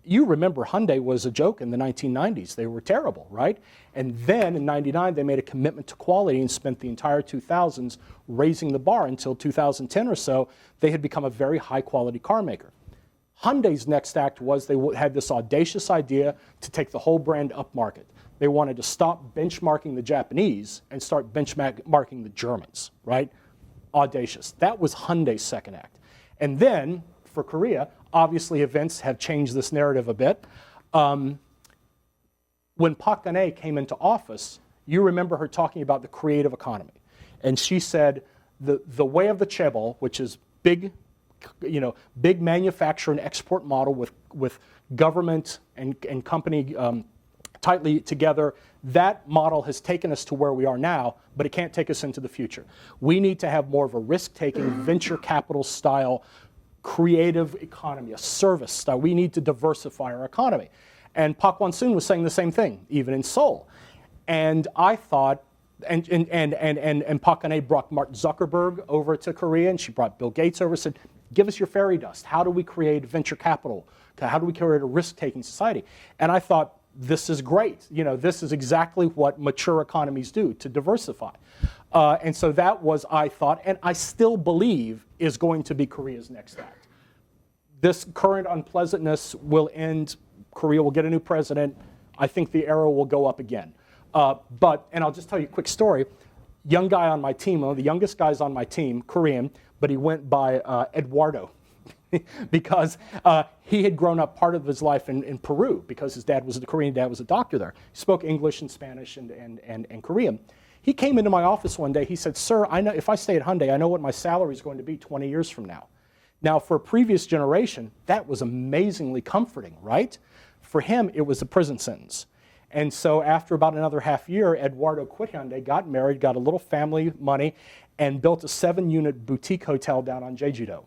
you remember Hyundai was a joke in the 1990s. They were terrible, right? And then in 99, they made a commitment to quality and spent the entire 2000s raising the bar until 2010 or so. They had become a very high-quality car maker. Hyundai's next act was they had this audacious idea to take the whole brand upmarket. They wanted to stop benchmarking the Japanese and start benchmarking the Germans, right? Audacious. That was Hyundai's second act. And then, for Korea, obviously events have changed this narrative a bit. When Park Geun-hye came into office, you remember her talking about the creative economy. And she said the way of the Chaebol, which is big manufacture and export model with government and company tightly together, that model has taken us to where we are now, but it can't take us into the future. We need to have more of a risk-taking, venture capital style, creative economy, a service style. We need to diversify our economy. And Park Won-soon was saying the same thing, even in Seoul. And I thought, and Park Geun-hye brought Mark Zuckerberg over to Korea, and she brought Bill Gates over and said, give us your fairy dust. How do we create venture capital? How do we create a risk-taking society? And I thought, this is great. This is exactly what mature economies do, to diversify. And so that was, I thought, and I still believe, is going to be Korea's next act. This current unpleasantness will end. Korea will get a new president. I think the arrow will go up again. And I'll just tell you a quick story. Young guy on my team, one of the youngest guys on my team, Korean, but he went by Eduardo because he had grown up part of his life in Peru because his dad was the Korean dad was a doctor there. He spoke English and Spanish and Korean. He came into my office one day. He said, sir, I know if I stay at Hyundai, I know what my salary is going to be 20 years from now. Now, for a previous generation, that was amazingly comforting, right? For him, it was a prison sentence. And so after about another half year, Eduardo quit Hyundai, got married, got a little family money, and built a 7-unit boutique hotel down on Jeju-do.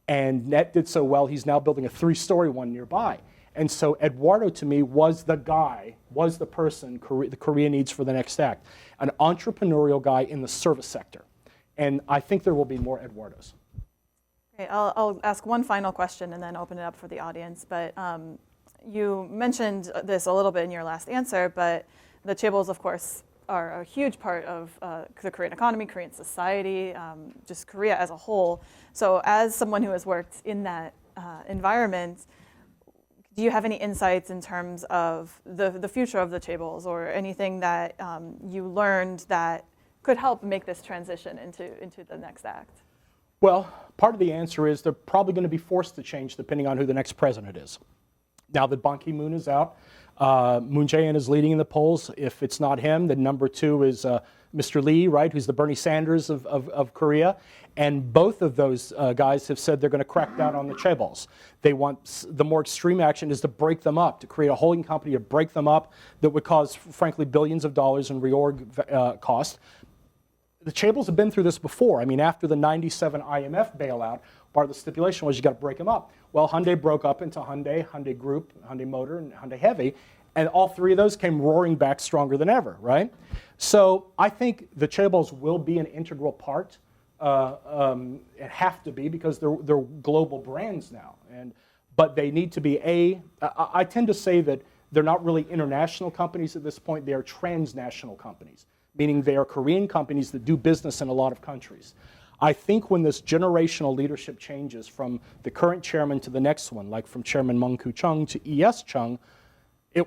And that did so well, he's now building a 3-story one nearby. And so Eduardo, to me, was the guy, was the person the Korea needs for the next act. An entrepreneurial guy in the service sector. And I think there will be more Eduardos. Okay, I'll ask one final question and then open it up for the audience. But you mentioned this a little bit in your last answer, but the chaebols, of course, are a huge part of the Korean economy, Korean society, just Korea as a whole. So as someone who has worked in that environment, do you have any insights in terms of the future of the chaebols, or anything that you learned that could help make this transition into the next act? Well, part of the answer is they're probably going to be forced to change depending on who the next president is. Now that Ban Ki-moon is out, Moon Jae-in is leading in the polls. If it's not him, then number 2 is Mr. Lee, right, who's the Bernie Sanders of Korea. And both of those guys have said they're going to crack down on the chaebols. They want, the more extreme action is to break them up, to create a holding company to break them up that would cause, frankly, billions of dollars in reorg cost. The chaebols have been through this before. I mean, after the 97 IMF bailout, part of the stipulation was you got to break them up. Well, Hyundai broke up into Hyundai, Hyundai Group, Hyundai Motor, and Hyundai Heavy, and all 3 of those came roaring back stronger than ever, right? So I think the chaebols will be an integral part. It have to be, because they're global brands now, but they need to be I tend to say that they're not really international companies at this point. They are transnational companies, meaning they are Korean companies that do business in a lot of countries. I think when this generational leadership changes from the current chairman to the next one, like from Chairman Mung Koo Chung to E.S. Chung,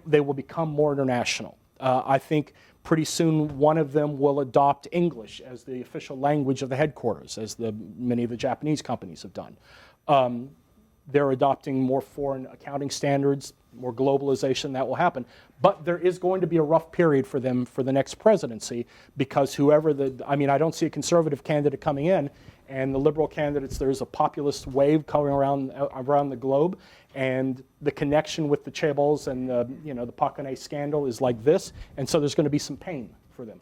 they will become more international. I think pretty soon one of them will adopt English as the official language of the headquarters, as many of the Japanese companies have done. They're adopting more foreign accounting standards, more globalization. That will happen. But there is going to be a rough period for them for the next presidency, because I don't see a conservative candidate coming in, and the liberal candidates, there's a populist wave coming around the globe, and the connection with the chaebols and the Park Geun-hye scandal is like this, and so there's going to be some pain for them.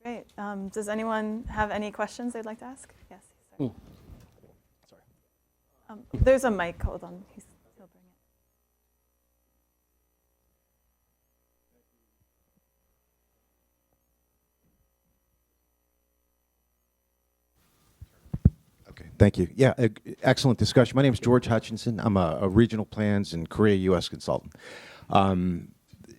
Okay, great. Does anyone have any questions they'd like to ask? Yes. Sorry. There's a mic. Hold on. He'll bring it. Okay, thank you. Yeah, excellent discussion. My name is George Hutchinson. I'm a regional plans and Korea U.S. consultant.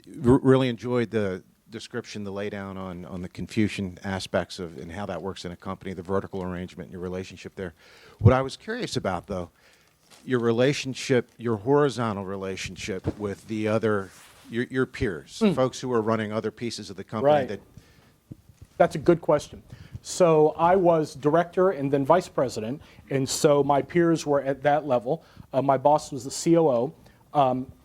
Really enjoyed the description, the laydown on the Confucian aspects of and how that works in a company, the vertical arrangement, and your relationship there. What I was curious about, though, your relationship, your horizontal relationship with the your peers, folks who are running other pieces of the company. Right. That's a good question. So I was director and then vice president, and so my peers were at that level. My boss was the COO.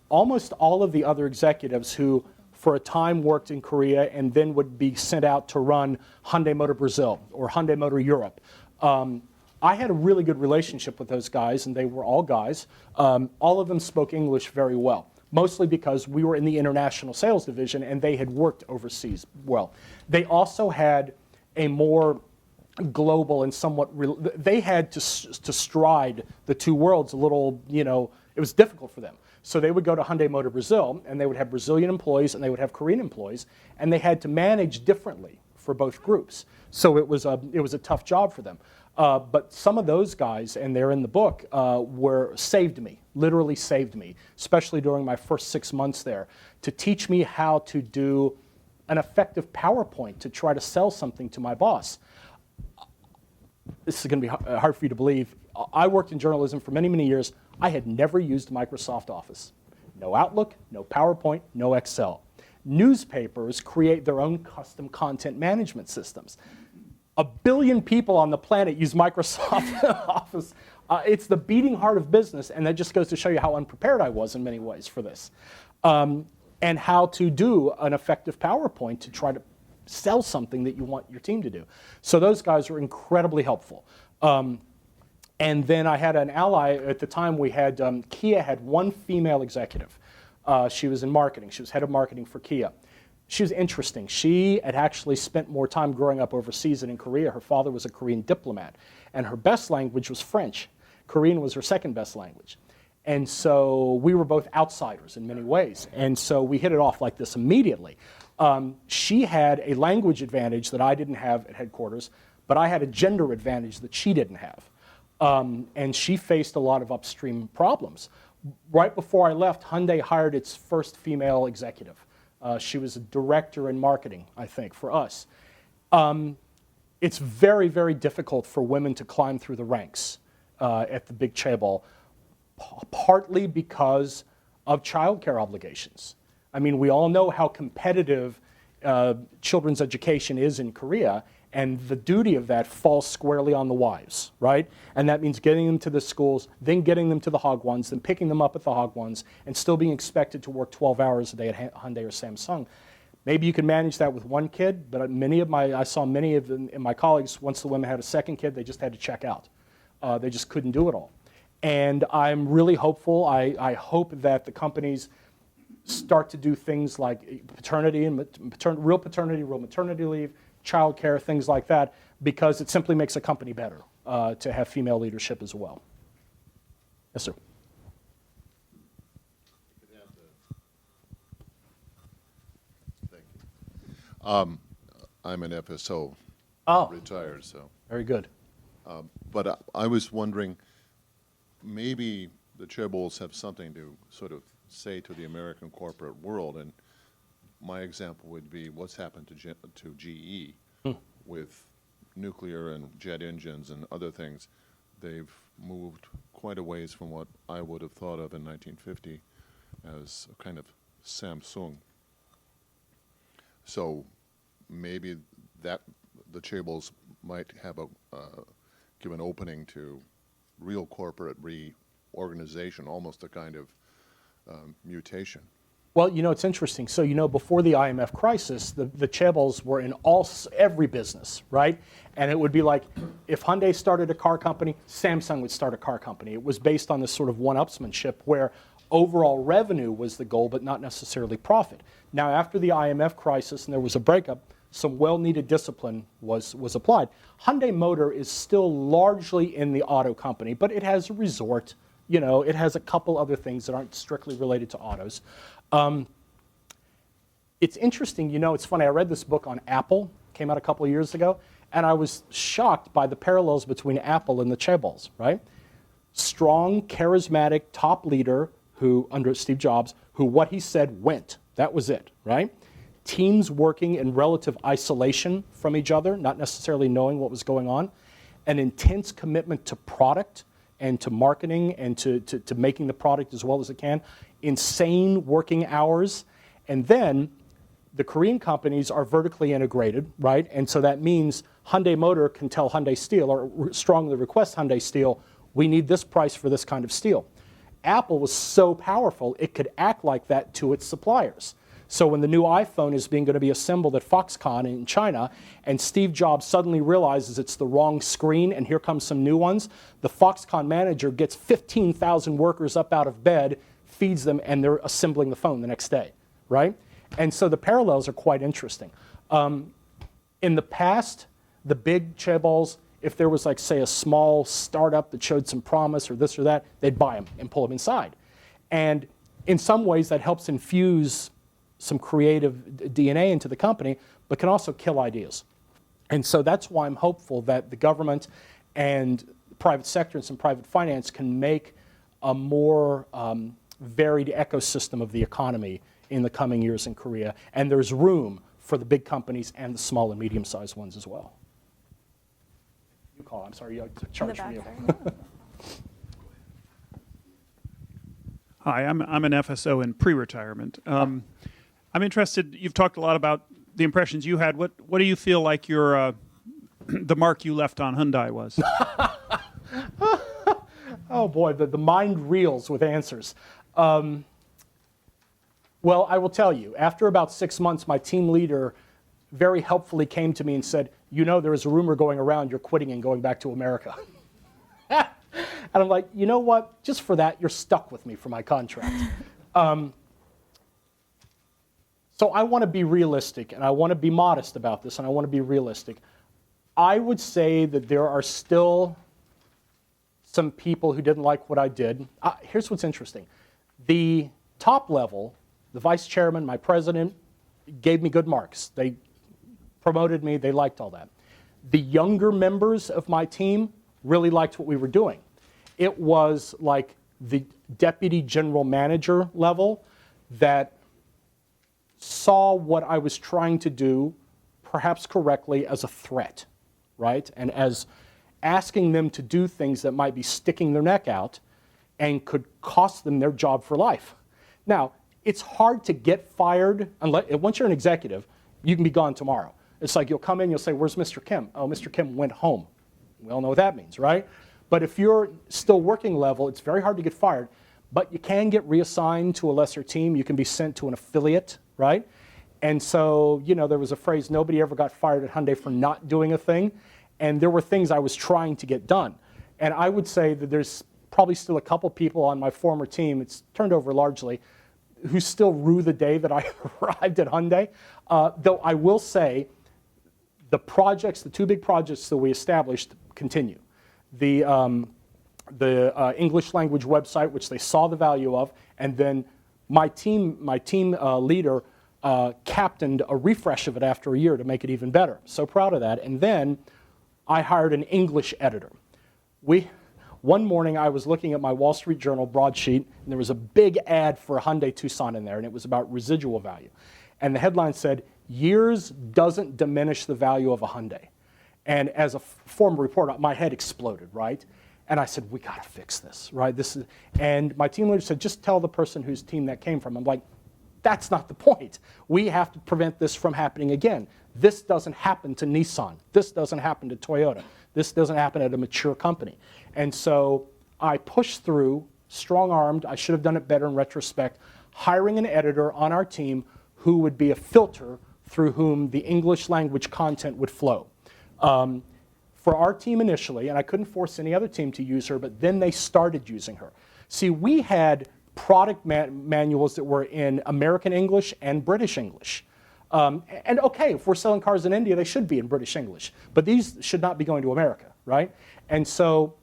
Almost all of the other executives who for a time worked in Korea and then would be sent out to run Hyundai Motor Brazil or Hyundai Motor Europe. I had a really good relationship with those guys, and they were all guys. All of them spoke English very well, mostly because we were in the international sales division and they had worked overseas well. They also had a more global and somewhat, they had to stride the two worlds a little, it was difficult for them. So they would go to Hyundai Motor Brazil, and they would have Brazilian employees and they would have Korean employees, and they had to manage differently for both groups. So it was a tough job for them. But some of those guys, and they're in the book, saved me, literally saved me, especially during my first 6 months there, to teach me how to do an effective PowerPoint to try to sell something to my boss. This is going to be hard for you to believe. I worked in journalism for many, many years. I had never used Microsoft Office. No Outlook, no PowerPoint, no Excel. Newspapers create their own custom content management systems. 1 billion people on the planet use Microsoft Office. It's the beating heart of business, and that just goes to show you how unprepared I was in many ways for this. And how to do an effective PowerPoint to try to sell something that you want your team to do. So those guys were incredibly helpful. And then I had an ally. At the time, we had, Kia had one female executive. She was in marketing. She was head of marketing for Kia. She was interesting. She had actually spent more time growing up overseas than in Korea. Her father was a Korean diplomat, and her best language was French. Korean was her second best language. And so we were both outsiders in many ways. And so we hit it off like this immediately. She had a language advantage that I didn't have at headquarters, but I had a gender advantage that she didn't have. And she faced a lot of upstream problems. Right before I left, Hyundai hired its first female executive. She was a director in marketing, I think, for us. It's very, very difficult for women to climb through the ranks at the big chaebol, partly because of childcare obligations. I mean, we all know how competitive children's education is in Korea, and the duty of that falls squarely on the wives, right? And that means getting them to the schools, then getting them to the Hagwons, then picking them up at the Hagwons, and still being expected to work 12 hours a day at Hyundai or Samsung. Maybe you can manage that with one kid, but I saw many of my colleagues, once the women had a second kid, they just had to check out. They just couldn't do it all. And I'm really hopeful. I hope that the companies start to do things like paternity and real paternity, real maternity leave, childcare, things like that, because it simply makes a company better to have female leadership as well. Yes, sir. Thank you. I'm an FSO, retired, so. Very good. But I was wondering, maybe the chaebols have something to sort of say to the American corporate world, and my example would be what's happened to GE with nuclear and jet engines and other things. They've moved quite a ways from what I would have thought of in 1950 as a kind of Samsung. So maybe that the chaebols might have give an opening to real corporate reorganization, almost a kind of mutation. Well, you know, it's interesting. So, you know, before the IMF crisis, the chaebols were in every business, right? And it would be like, if Hyundai started a car company, Samsung would start a car company. It was based on this sort of one-upsmanship where overall revenue was the goal, but not necessarily profit. Now, after the IMF crisis and there was a breakup, some well-needed discipline was applied. Hyundai Motor is still largely in the auto company, but it has a resort. You know, it has a couple other things that aren't strictly related to autos. It's interesting, you know, it's funny, I read this book on Apple, came out a couple of years ago, and I was shocked by the parallels between Apple and the chaebols, right? Strong, charismatic, top leader who, under Steve Jobs, who what he said went. That was it, right? Teams working in relative isolation from each other, not necessarily knowing what was going on. An intense commitment to product and to marketing and to making the product as well as it can. Insane working hours. And then the Korean companies are vertically integrated, right? And so that means Hyundai Motor can tell Hyundai Steel or strongly request Hyundai Steel, we need this price for this kind of steel. Apple was so powerful, it could act like that to its suppliers. So when the new iPhone is going to be assembled at Foxconn in China, and Steve Jobs suddenly realizes it's the wrong screen, and here comes some new ones, the Foxconn manager gets 15,000 workers up out of bed, feeds them, and they're assembling the phone the next day, right? And so the parallels are quite interesting. In the past, the big chaebols, if there was like, say, a small startup that showed some promise or this or that, they'd buy them and pull them inside. And in some ways, that helps infuse some creative DNA into the company, but can also kill ideas. And so that's why I'm hopeful that the government and the private sector and some private finance can make a more varied ecosystem of the economy in the coming years in Korea. And there's room for the big companies and the small and medium-sized ones as well. You call, I'm sorry, you charge from you. Hi, I'm an FSO in pre-retirement. I'm interested, you've talked a lot about the impressions you had. What do you feel like your the mark you left on Hyundai was? Oh boy, the mind reels with answers. Well, I will tell you, after about 6 months, my team leader very helpfully came to me and said, you know, there is a rumor going around you're quitting and going back to America. And I'm like, you know what, just for that, you're stuck with me for my contract. So I want to be realistic, and I want to be modest about this, and I want to be realistic. I would say that there are still some people who didn't like what I did. Here's what's interesting. The top level, the vice chairman, my president, gave me good marks. They promoted me. They liked all that. The younger members of my team really liked what we were doing. It was like the deputy general manager level that saw what I was trying to do, perhaps correctly, as a threat, right? And as asking them to do things that might be sticking their neck out and could cost them their job for life. Now, it's hard to get fired unless, once you're an executive, you can be gone tomorrow. It's like you'll come in, you'll say, where's Mr. Kim? Oh, Mr. Kim went home. We all know what that means, right? But if you're still working level, it's very hard to get fired, but you can get reassigned to a lesser team. You can be sent to an affiliate, right? And so, you know, there was a phrase, nobody ever got fired at Hyundai for not doing a thing. And there were things I was trying to get done. And I would say that there's probably still a couple people on my former team, it's turned over largely, who still rue the day that I arrived at Hyundai. Though I will say, the projects, the two big projects that we established continue. The English language website, which they saw the value of, and then my team leader captained a refresh of it after a year to make it even better. So proud of that. And then I hired an English editor. One morning I was looking at my Wall Street Journal broadsheet, and there was a big ad for a Hyundai Tucson in there, and it was about residual value. And the headline said, years doesn't diminish the value of a Hyundai. And as a former reporter, my head exploded, right? And I said, we got to fix this, right? And my team leader said, just tell the person whose team that came from. I'm like, that's not the point. We have to prevent this from happening again. This doesn't happen to Nissan. This doesn't happen to Toyota. This doesn't happen at a mature company. And so I pushed through, strong-armed, I should have done it better in retrospect, hiring an editor on our team who would be a filter through whom the English language content would flow. For our team initially, and I couldn't force any other team to use her, but then they started using her. See, we had product manuals that were in American English and British English. And okay, if we're selling cars in India, they should be in British English. But these should not be going to America, right? And so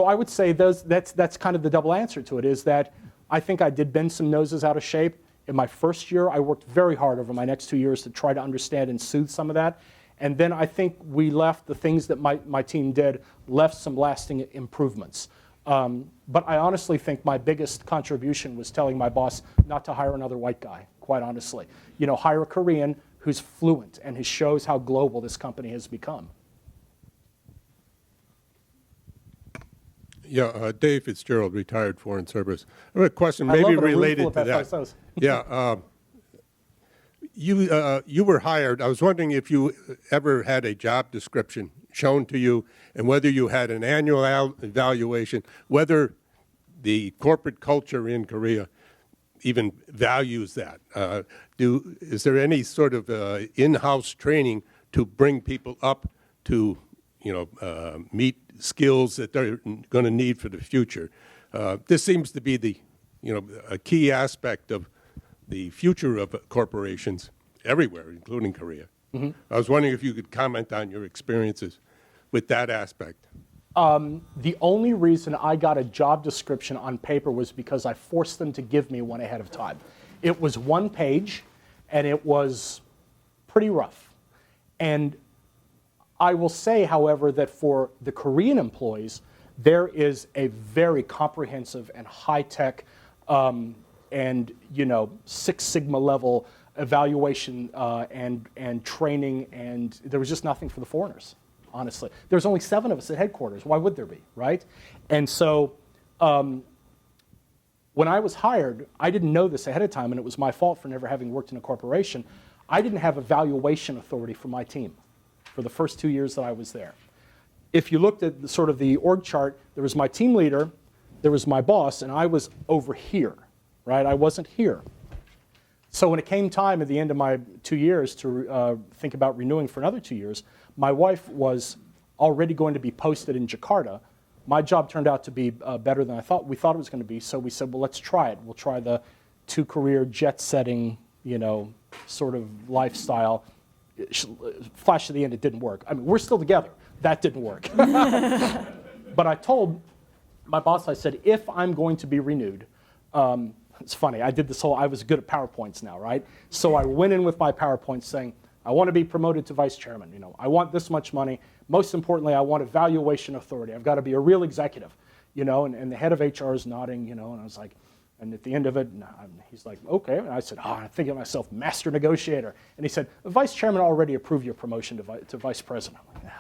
I would say that's kind of the double answer to it, is that I think I did bend some noses out of shape. In my first year, I worked very hard over my next 2 years to try to understand and soothe some of that. And then I think we left the things that my team did, left some lasting improvements. But I honestly think my biggest contribution was telling my boss not to hire another white guy, quite honestly. You know, hire a Korean who's fluent and who shows how global this company has become. Yeah, Dave Fitzgerald, retired Foreign Service. I have a question, I love maybe it, a room related full to of that. FSOs. Yeah, you were hired. I was wondering if you ever had a job description shown to you, and whether you had an annual evaluation, whether the corporate culture in Korea even values that. Is there any sort of in-house training to bring people up to, meet skills that they're going to need for the future? This seems to be the, a key aspect of the future of corporations everywhere, including Korea. Mm-hmm. I was wondering if you could comment on your experiences with that aspect. The only reason I got a job description on paper was because I forced them to give me one ahead of time. It was one page, and it was pretty rough. And I will say, however, that for the Korean employees, there is a very comprehensive and high-tech and Six Sigma level evaluation and training, and there was just nothing for the foreigners, honestly. There's only 7 of us at headquarters. Why would there be, right? And so when I was hired, I didn't know this ahead of time, and it was my fault for never having worked in a corporation. I didn't have evaluation authority for my team for the first 2 years that I was there. If you looked at sort of the org chart, there was my team leader, there was my boss, and I was over here, right? I wasn't here. So when it came time at the end of my 2 years to think about renewing for another 2 years, my wife was already going to be posted in Jakarta. My job turned out to be better than we thought it was going to be, so we said, well, let's try it. We'll try the 2-career jet-setting, sort of lifestyle. Flash to the end, it didn't work. I mean, we're still together. That didn't work. But I told my boss, I said, if I'm going to be renewed, it's funny, I was good at PowerPoints now, right? So I went in with my PowerPoint saying, I want to be promoted to vice chairman. I want this much money. Most importantly, I want evaluation authority. I've got to be a real executive, and the head of HR is nodding, and I was like, And at the end of it, he's like, okay. And I said, I'm thinking to myself, master negotiator. And he said, the vice chairman already approved your promotion to vice president. I'm like,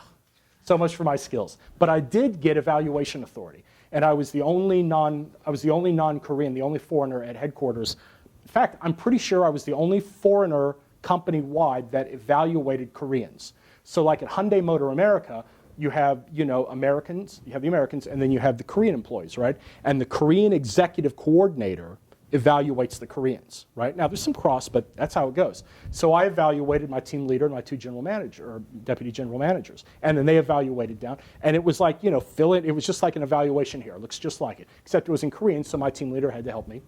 so much for my skills. But I did get evaluation authority. And I was the only non-Korean, the only foreigner at headquarters. In fact, I'm pretty sure I was the only foreigner company-wide that evaluated Koreans. So like at Hyundai Motor America, you have, Americans, you have the Americans, and then you have the Korean employees, right? And the Korean executive coordinator evaluates the Koreans, right? Now there's some cross, but that's how it goes. So I evaluated my team leader and my two deputy general managers, and then they evaluated down, and it was like, fill it. It was just like an evaluation here. It looks just like it, except it was in Korean, so my team leader had to help me.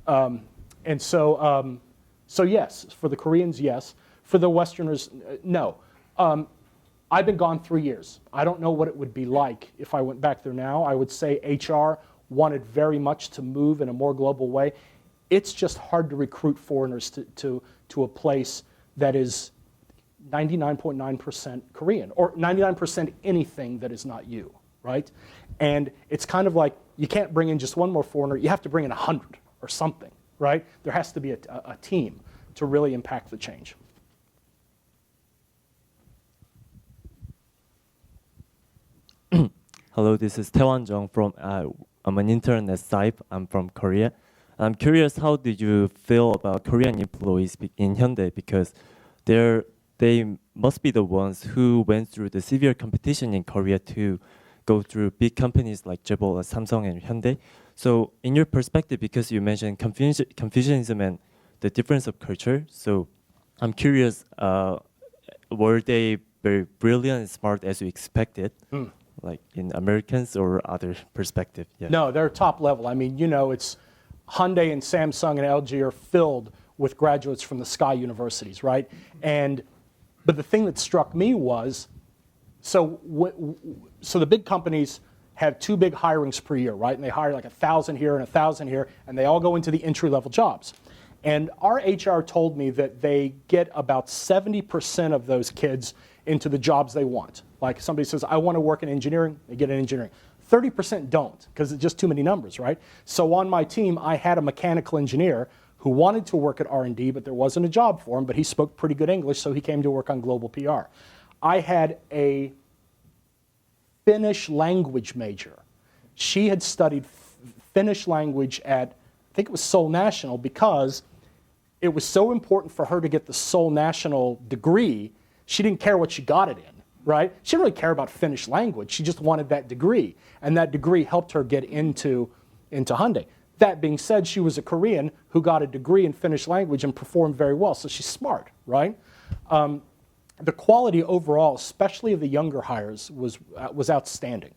And so yes, for the Koreans, yes. For the Westerners, no. I've been gone 3 years. I don't know what it would be like if I went back there now. I would say HR wanted very much to move in a more global way. It's just hard to recruit foreigners to a place that is 99.9% Korean, or 99% anything that is not you, right? And it's kind of like you can't bring in just one more foreigner. You have to bring in 100 or something, right? There has to be a team to really impact the change. Hello, this is Taewon Jung from, I'm an intern at SAIP. I'm from Korea. I'm curious, how did you feel about Korean employees in Hyundai? Because they must be the ones who went through the severe competition in Korea to go through big companies like Chaebol, Samsung, and Hyundai. So in your perspective, because you mentioned Confucianism and the difference of culture, so I'm curious, were they very brilliant and smart as you expected? Like in Americans or other perspective? Yeah. No, they're top level. I mean, it's Hyundai and Samsung and LG are filled with graduates from the Sky universities, right? But the thing that struck me was, so the big companies have 2 big hirings per year, right? And they hire like 1,000 here and 1,000 here, and they all go into the entry-level jobs. And our HR told me that they get about 70% of those kids into the jobs they want. Like somebody says, I want to work in engineering, they get in engineering. 30% don't, because it's just too many numbers, right? So on my team, I had a mechanical engineer who wanted to work at R&D, but there wasn't a job for him, but he spoke pretty good English, so he came to work on global PR. I had a Finnish language major. She had studied Finnish language at, I think it was Seoul National, because it was so important for her to get the Seoul National degree. She didn't care what she got it in, right? She didn't really care about Finnish language. She just wanted that degree, and that degree helped her get into Hyundai. That being said, she was a Korean who got a degree in Finnish language and performed very well, so she's smart, right? The quality overall, especially of the younger hires, was outstanding.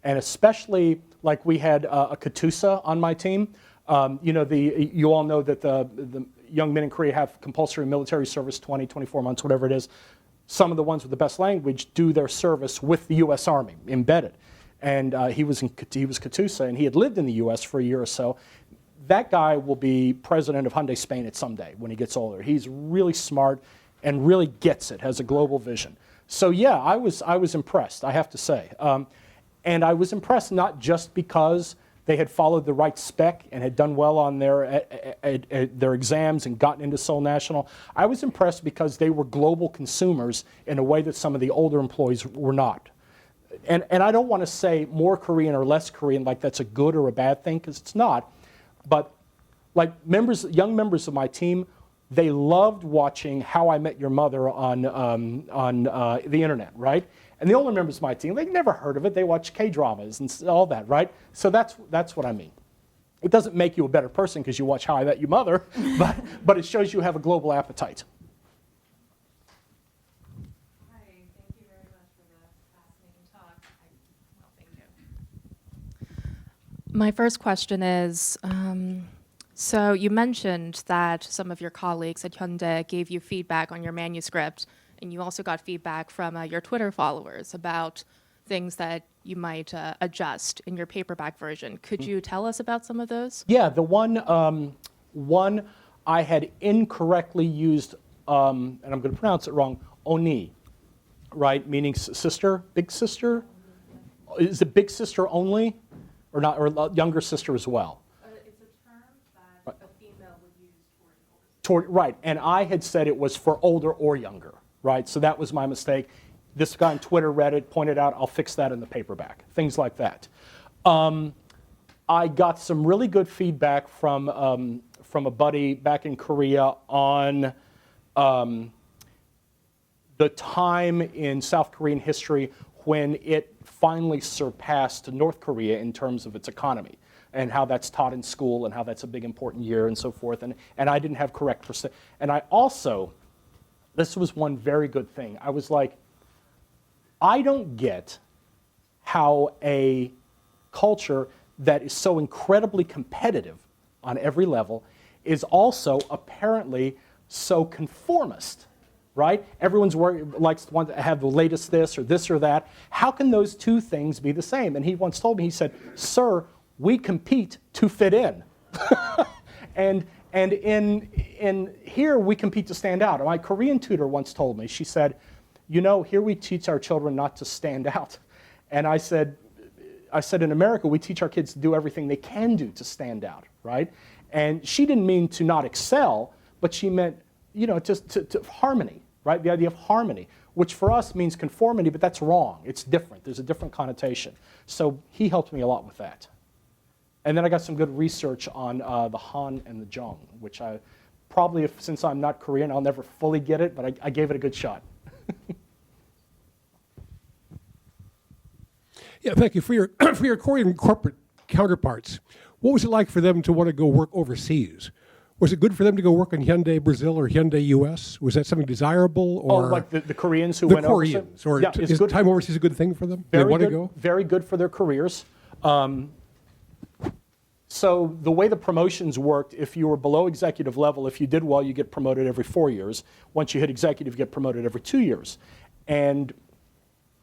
And especially, like we had a Katusa on my team. You all know that the young men in Korea have compulsory military service, 20, 24 months, whatever it is. Some of the ones with the best language do their service with the U.S. Army, embedded. And he was Katusa, and he had lived in the U.S. for a year or so. That guy will be president of Hyundai Spain at someday when he gets older. He's really smart and really gets it, has a global vision. So yeah, I was impressed, I have to say. And I was impressed not just because they had followed the right spec and had done well on their exams and gotten into Seoul National. I was impressed because they were global consumers in a way that some of the older employees were not. And I don't want to say more Korean or less Korean, like that's a good or a bad thing, because it's not. But like young members of my team, they loved watching How I Met Your Mother on the internet, right? And the older members of my team, they'd never heard of it. They watch K-dramas and all that, right? So that's what I mean. It doesn't make you a better person because you watch How I Met Your Mother, but it shows you have a global appetite. Hi, thank you very much for the fascinating talk. Thank you. My first question is, so you mentioned that some of your colleagues at Hyundai gave you feedback on your manuscript, and you also got feedback from your Twitter followers about things that you might adjust in your paperback version. Could you tell us about some of those? Yeah, the one I had incorrectly used, and I'm going to pronounce it wrong, oni, right, meaning sister, big sister. Is it big sister only, or not, or younger sister as well? It's a term Right, and I had said it was for older or younger, right? So that was my mistake. This guy on Twitter read it, pointed out, I'll fix that in the paperback, things like that. I got some really good feedback from a buddy back in Korea on the time in South Korean history when it finally surpassed North Korea in terms of its economy, and how that's taught in school and how that's a big important year and so forth. And I didn't have correct percent. And I also, this was one very good thing. I was like, I don't get how a culture that is so incredibly competitive on every level is also apparently so conformist, right? Everyone's likes to have the latest this or that. How can those two things be the same? And he once told me, he said, "Sir, we compete to fit in." and in here we compete to stand out. My Korean tutor once told me, she said, "You know, here we teach our children not to stand out." And I said, in America, we teach our kids to do everything they can do to stand out, right? And she didn't mean to not excel, but she meant, you know, just to harmony, right? The idea of harmony, which for us means conformity, but that's wrong. It's different. There's a different connotation. So he helped me a lot with that. And then I got some good research on the Han and the Jung, which I probably, since I'm not Korean, I'll never fully get it, but I gave it a good shot. Yeah, thank you. For your for your Korean corporate counterparts, what was it like for them to want to go work overseas? Was it good for them to go work in Hyundai Brazil or Hyundai US? Was that something desirable? Or like the Koreans who the went Koreans, overseas? or is time overseas a good thing for them? Very they want good, to go? Very good for their careers. So the way the promotions worked, if you were below executive level, if you did well, you get promoted every 4 years. Once you hit executive, you get promoted every 2 years. And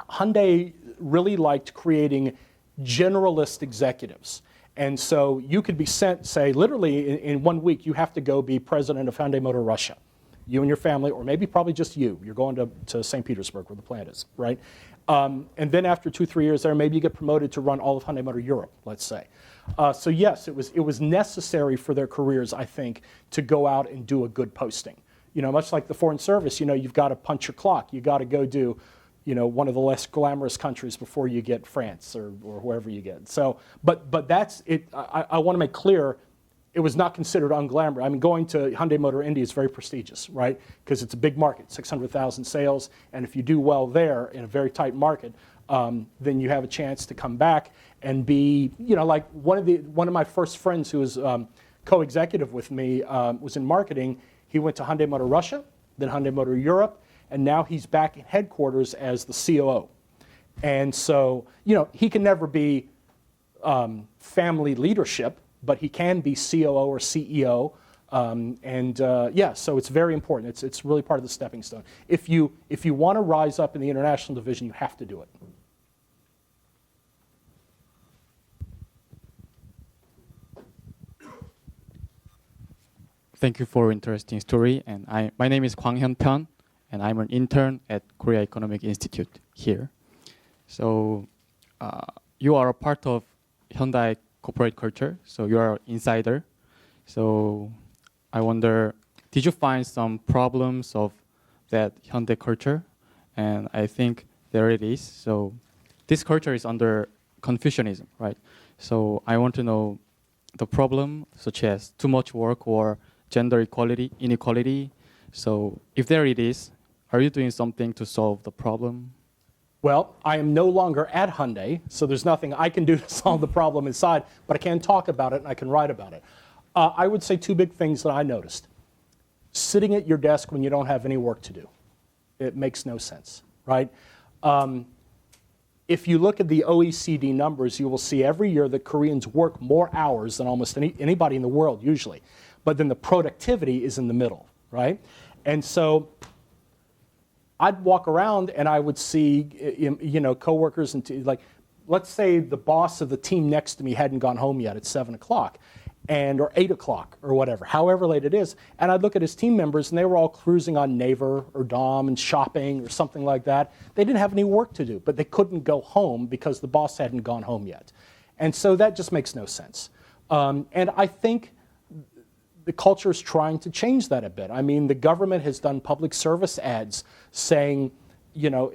Hyundai really liked creating generalist executives. And so you could be sent, say, literally in 1 week, you have to go be president of Hyundai Motor Russia. You and your family, or maybe probably just you. You're going to St. Petersburg, where the plant is, right? And then after 2-3 years there, maybe you get promoted to run all of Hyundai Motor Europe, let's say. So yes, it was necessary for their careers, I think, to go out and do a good posting. You know, much like the Foreign Service, you know, you've got to punch your clock. You got to go do, you know, one of the less glamorous countries before you get France or wherever you get. So, but that's it. I want to make clear, it was not considered unglamorous. I mean, going to Hyundai Motor India is very prestigious, right? Because it's a big market, 600,000 sales, and if you do well there in a very tight market, then you have a chance to come back and be, you know, like one of my first friends who was co-executive with me was in marketing. He went to Hyundai Motor Russia, then Hyundai Motor Europe, and now he's back in headquarters as the COO. And so, you know, he can never be family leadership, but he can be COO or CEO. Yeah, so it's very important. It's really part of the stepping stone. If you want to rise up in the international division, you have to do it. Thank you for interesting story. And my name is Kwang Hyun Pyun, and I'm an intern at Korea Economic Institute here. So you are a part of Hyundai corporate culture, so you are an insider. So I wonder, did you find some problems of that Hyundai culture? And I think there it is. So this culture is under Confucianism, right? So I want to know the problem, such as too much work or gender inequality. So if there it is, are you doing something to solve the problem? Well, I am no longer at Hyundai, so there's nothing I can do to solve the problem inside, but I can talk about it and I can write about it. I would say two big things that I noticed. Sitting at your desk when you don't have any work to do. It makes no sense, right? If you look at the OECD numbers, you will see every year that Koreans work more hours than almost anybody in the world usually. But then the productivity is in the middle, right? And so I'd walk around and I would see, you know, coworkers and like, let's say the boss of the team next to me hadn't gone home yet at 7 o'clock, or 8 o'clock or whatever, however late it is, and I'd look at his team members and they were all cruising on Naver or Dom and shopping or something like that. They didn't have any work to do, but they couldn't go home because the boss hadn't gone home yet. And so that just makes no sense. And I think the culture is trying to change that a bit. I mean, the government has done public service ads saying, you know,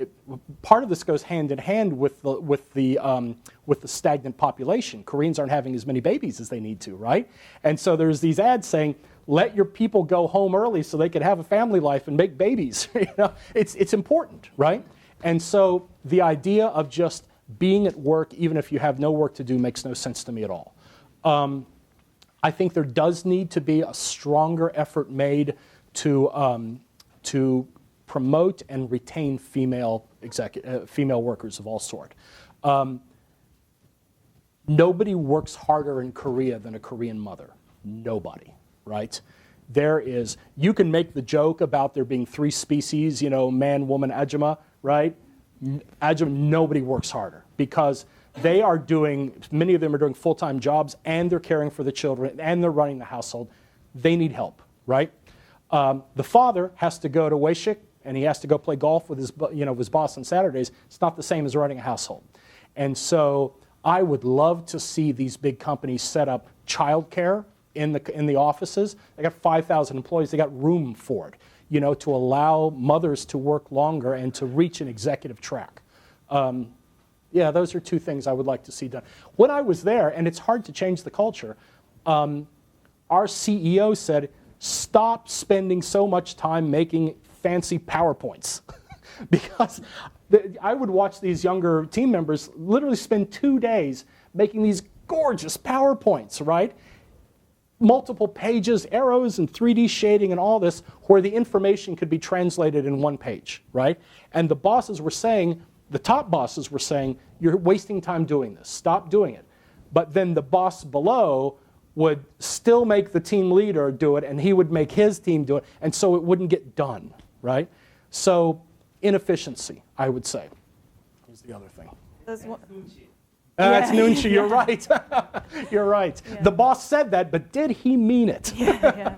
part of this goes hand in hand with the stagnant population. Koreans aren't having as many babies as they need to, right? And so there's these ads saying, let your people go home early so they can have a family life and make babies. You know, it's important, right? And so the idea of just being at work, even if you have no work to do, makes no sense to me at all. I think there does need to be a stronger effort made to promote and retain female workers of all sort. Nobody works harder in Korea than a Korean mother. Nobody, right? You can make the joke about there being 3 species, you know, man, woman, ajumma, right? Nobody works harder because many of them are doing full-time jobs and they're caring for the children and they're running the household. They need help, right? The father has to go to Weishik and he has to go play golf with his boss on Saturdays. It's not the same as running a household. And so I would love to see these big companies set up childcare in the offices. They got 5,000 employees. They got room for it, you know, to allow mothers to work longer and to reach an executive track. Yeah, those are 2 things I would like to see done. When I was there, and it's hard to change the culture, our CEO said, stop spending so much time making fancy PowerPoints. Because I would watch these younger team members literally spend 2 days making these gorgeous PowerPoints, right? Multiple pages, arrows, and 3D shading and all this, where the information could be translated in 1 page, right? And the top bosses were saying, you're wasting time doing this. Stop doing it. But then the boss below would still make the team leader do it, and he would make his team do it, and so it wouldn't get done, right? So inefficiency, I would say, is the other thing. That's It's Nunchi, you're right. You're right. Yeah. The boss said that, but did he mean it? Yeah.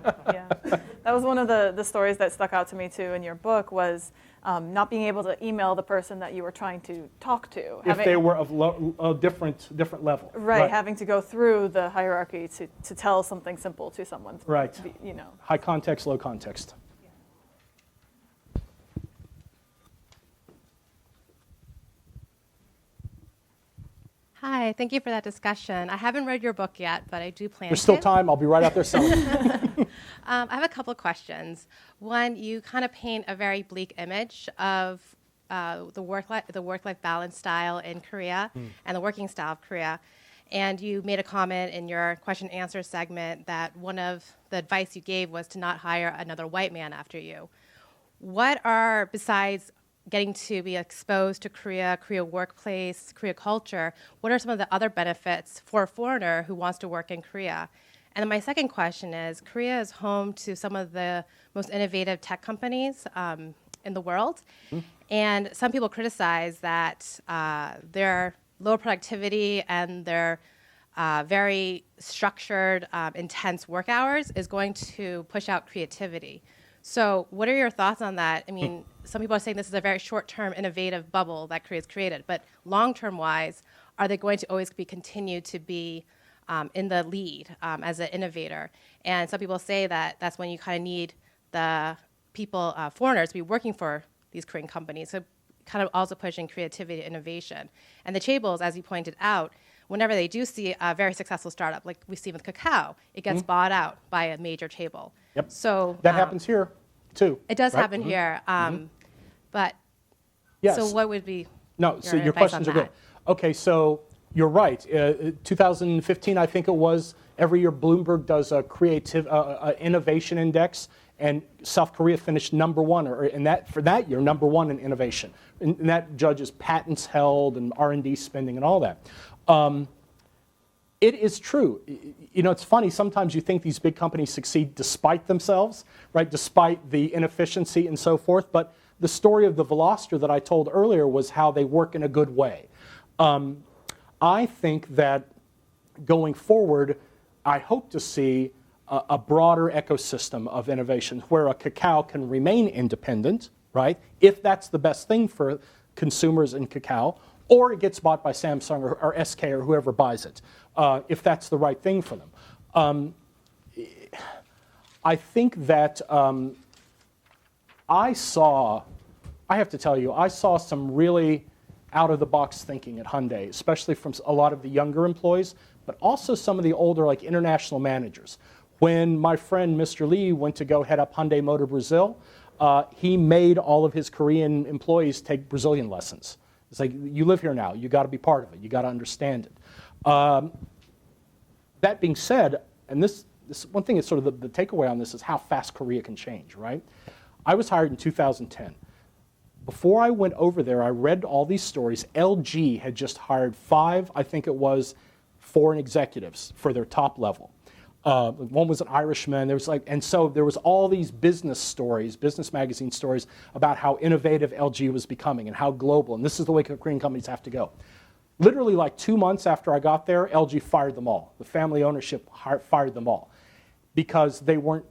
That was one of the stories that stuck out to me too in your book was not being able to email the person that you were trying to talk to. If they were of a different level. Right, having to go through the hierarchy to tell something simple to someone. Right. You know. High context, low context. Hi, thank you for that discussion. I haven't read your book yet, but I do plan to. There's still time. I'll be right out there selling it. I have a couple of questions. One, you kind of paint a very bleak image of the work-life balance style in Korea and the working style of Korea. And you made a comment in your question and answer segment that one of the advice you gave was to not hire another white man after you. What are, besides getting to be exposed to Korea workplace, Korea culture, what are some of the other benefits for a foreigner who wants to work in Korea? And then my second question is, Korea is home to some of the most innovative tech companies in the world. And some people criticize that their low productivity and their very structured, intense work hours is going to push out creativity. So what are your thoughts on that? I mean, some people are saying this is a very short-term innovative bubble that Korea's created, but long-term wise, are they going to always continue to be in the lead as an innovator? And some people say that that's when you kind of need the people, foreigners, to be working for these Korean companies, so kind of also pushing creativity and innovation. And the chaebols, as you pointed out, whenever they do see a very successful startup, like we see with cacao, it gets bought out by a major chaebol. Yep. So that happens here, too. It does right? happen here. But yes. so what would be So your advice questions on are good. Okay, so you're right. 2015, I think it was, every year Bloomberg does a innovation index, and South Korea finished #1, or for that year, #1 in innovation. And that judges patents held and R&D spending and all that. It is true. You know, it's funny, sometimes you think these big companies succeed despite themselves, right? Despite the inefficiency and so forth. But the story of the Veloster that I told earlier was how they work in a good way. I think that going forward, I hope to see a broader ecosystem of innovation where a cacao can remain independent, right? If that's the best thing for consumers in cacao, or it gets bought by Samsung or SK or whoever buys it, if that's the right thing for them. I think that I have to tell you, I saw some really out-of-the-box thinking at Hyundai, especially from a lot of the younger employees, but also some of the older, like international managers. When my friend Mr. Lee went to go head up Hyundai Motor Brazil, he made all of his Korean employees take Brazilian lessons. It's like, you live here now, you got to be part of it, you got to understand it. That being said, and this one thing is sort of the takeaway on this is how fast Korea can change, right? I was hired in 2010. Before I went over there, I read all these stories. LG had just hired 5, I think it was, foreign executives for their top level. One was an Irishman. There was and so there was all these business stories, business magazine stories about how innovative LG was becoming and how global. And this is the way Korean companies have to go. Literally like 2 months after I got there, LG fired them all. The family ownership fired them all because they weren't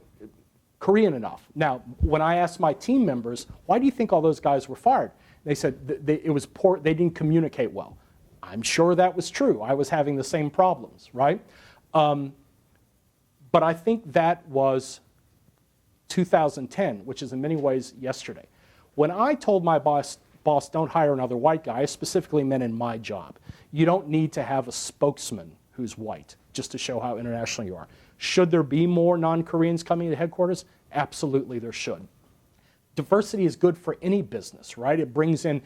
Korean enough. Now, when I asked my team members, why do you think all those guys were fired? They said it was poor, they didn't communicate well. I'm sure that was true. I was having the same problems, right? But I think that was 2010, which is in many ways yesterday. When I told my boss, don't hire another white guy, I specifically meant in my job. You don't need to have a spokesman who's white just to show how international you are. Should there be more non-Koreans coming to headquarters? Absolutely, there should. Diversity is good for any business, right? It brings in,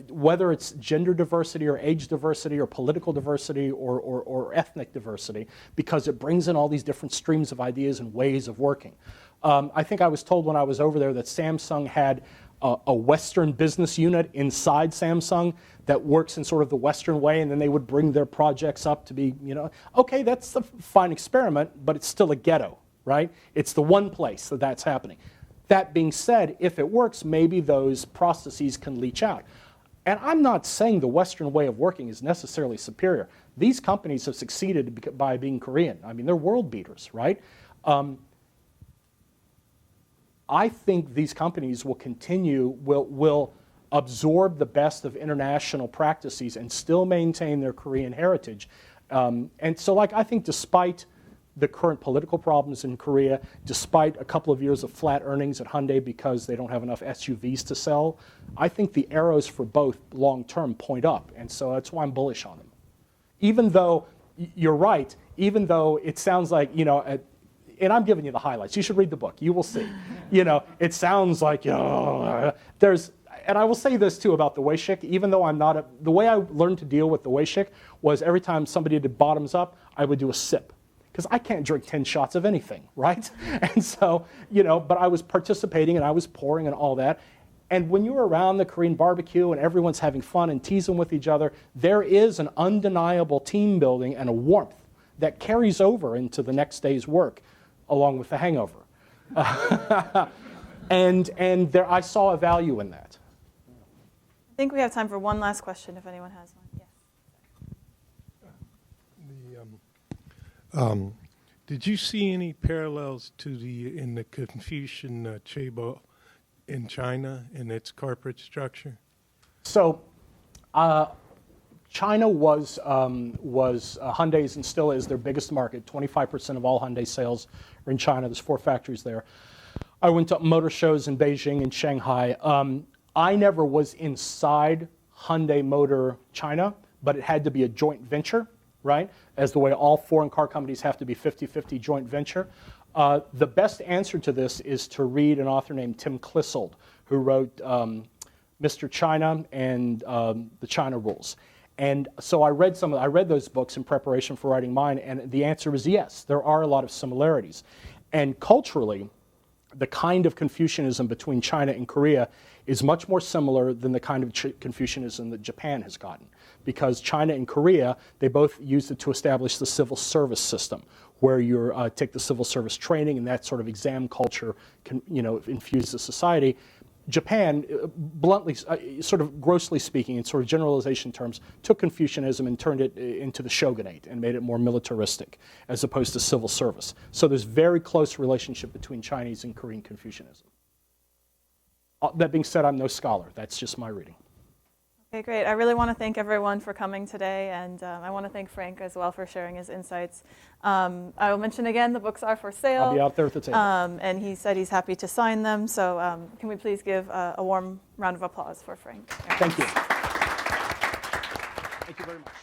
whether it's gender diversity or age diversity or political diversity or ethnic diversity, because it brings in all these different streams of ideas and ways of working. I think I was told when I was over there that Samsung had a Western business unit inside Samsung that works in sort of the Western way, and then they would bring their projects up to be, okay, that's a fine experiment, but it's still a ghetto, right? It's the one place that that's happening. That being said, if it works, maybe those processes can leach out. And I'm not saying the Western way of working is necessarily superior. These companies have succeeded by being Korean. I mean, they're world beaters, right? I think these companies will continue, will absorb the best of international practices and still maintain their Korean heritage. And so, I think despite the current political problems in Korea, despite a couple of years of flat earnings at Hyundai because they don't have enough SUVs to sell, I think the arrows for both long-term point up. And so that's why I'm bullish on them. Even though, you're right, even though it sounds like, and I'm giving you the highlights. You should read the book. You will see. It sounds like, there's, and I will say this too about the Weishik, even though I'm not the way I learned to deal with the Weishik was every time somebody did bottoms up, I would do a sip. Because I can't drink 10 shots of anything, right? And so, but I was participating and I was pouring and all that. And when you're around the Korean barbecue and everyone's having fun and teasing with each other, there is an undeniable team building and a warmth that carries over into the next day's work, along with the hangover. And there, I saw a value in that. I think we have time for one last question if anyone has one. Yes. Did you see any parallels in the Confucian Chaebol in China in its corporate structure? So, China was Hyundai's and still is their biggest market. 25% of all Hyundai sales are in China. There's 4 factories there. I went to motor shows in Beijing and Shanghai. I never was inside Hyundai Motor China, but it had to be a joint venture, right? As the way all foreign car companies have to be 50-50 joint venture. The best answer to this is to read an author named Tim Clissold, who wrote Mr. China and the China Rules. And so I read those books in preparation for writing mine, and the answer is yes, there are a lot of similarities. And culturally, the kind of Confucianism between China and Korea is much more similar than the kind of Confucianism that Japan has gotten. Because China and Korea, they both used it to establish the civil service system, where you take the civil service training and that sort of exam culture can, infuse the society. Japan, bluntly, sort of grossly speaking, in sort of generalization terms, took Confucianism and turned it into the shogunate and made it more militaristic, as opposed to civil service. So there's very close relationship between Chinese and Korean Confucianism. That being said, I'm no scholar. That's just my reading. Okay, great. I really want to thank everyone for coming today, and I want to thank Frank as well for sharing his insights. I will mention again, the books are for sale. I'll be out there at the table. And he said he's happy to sign them, so can we please give a warm round of applause for Frank? Thank you. Thank you very much.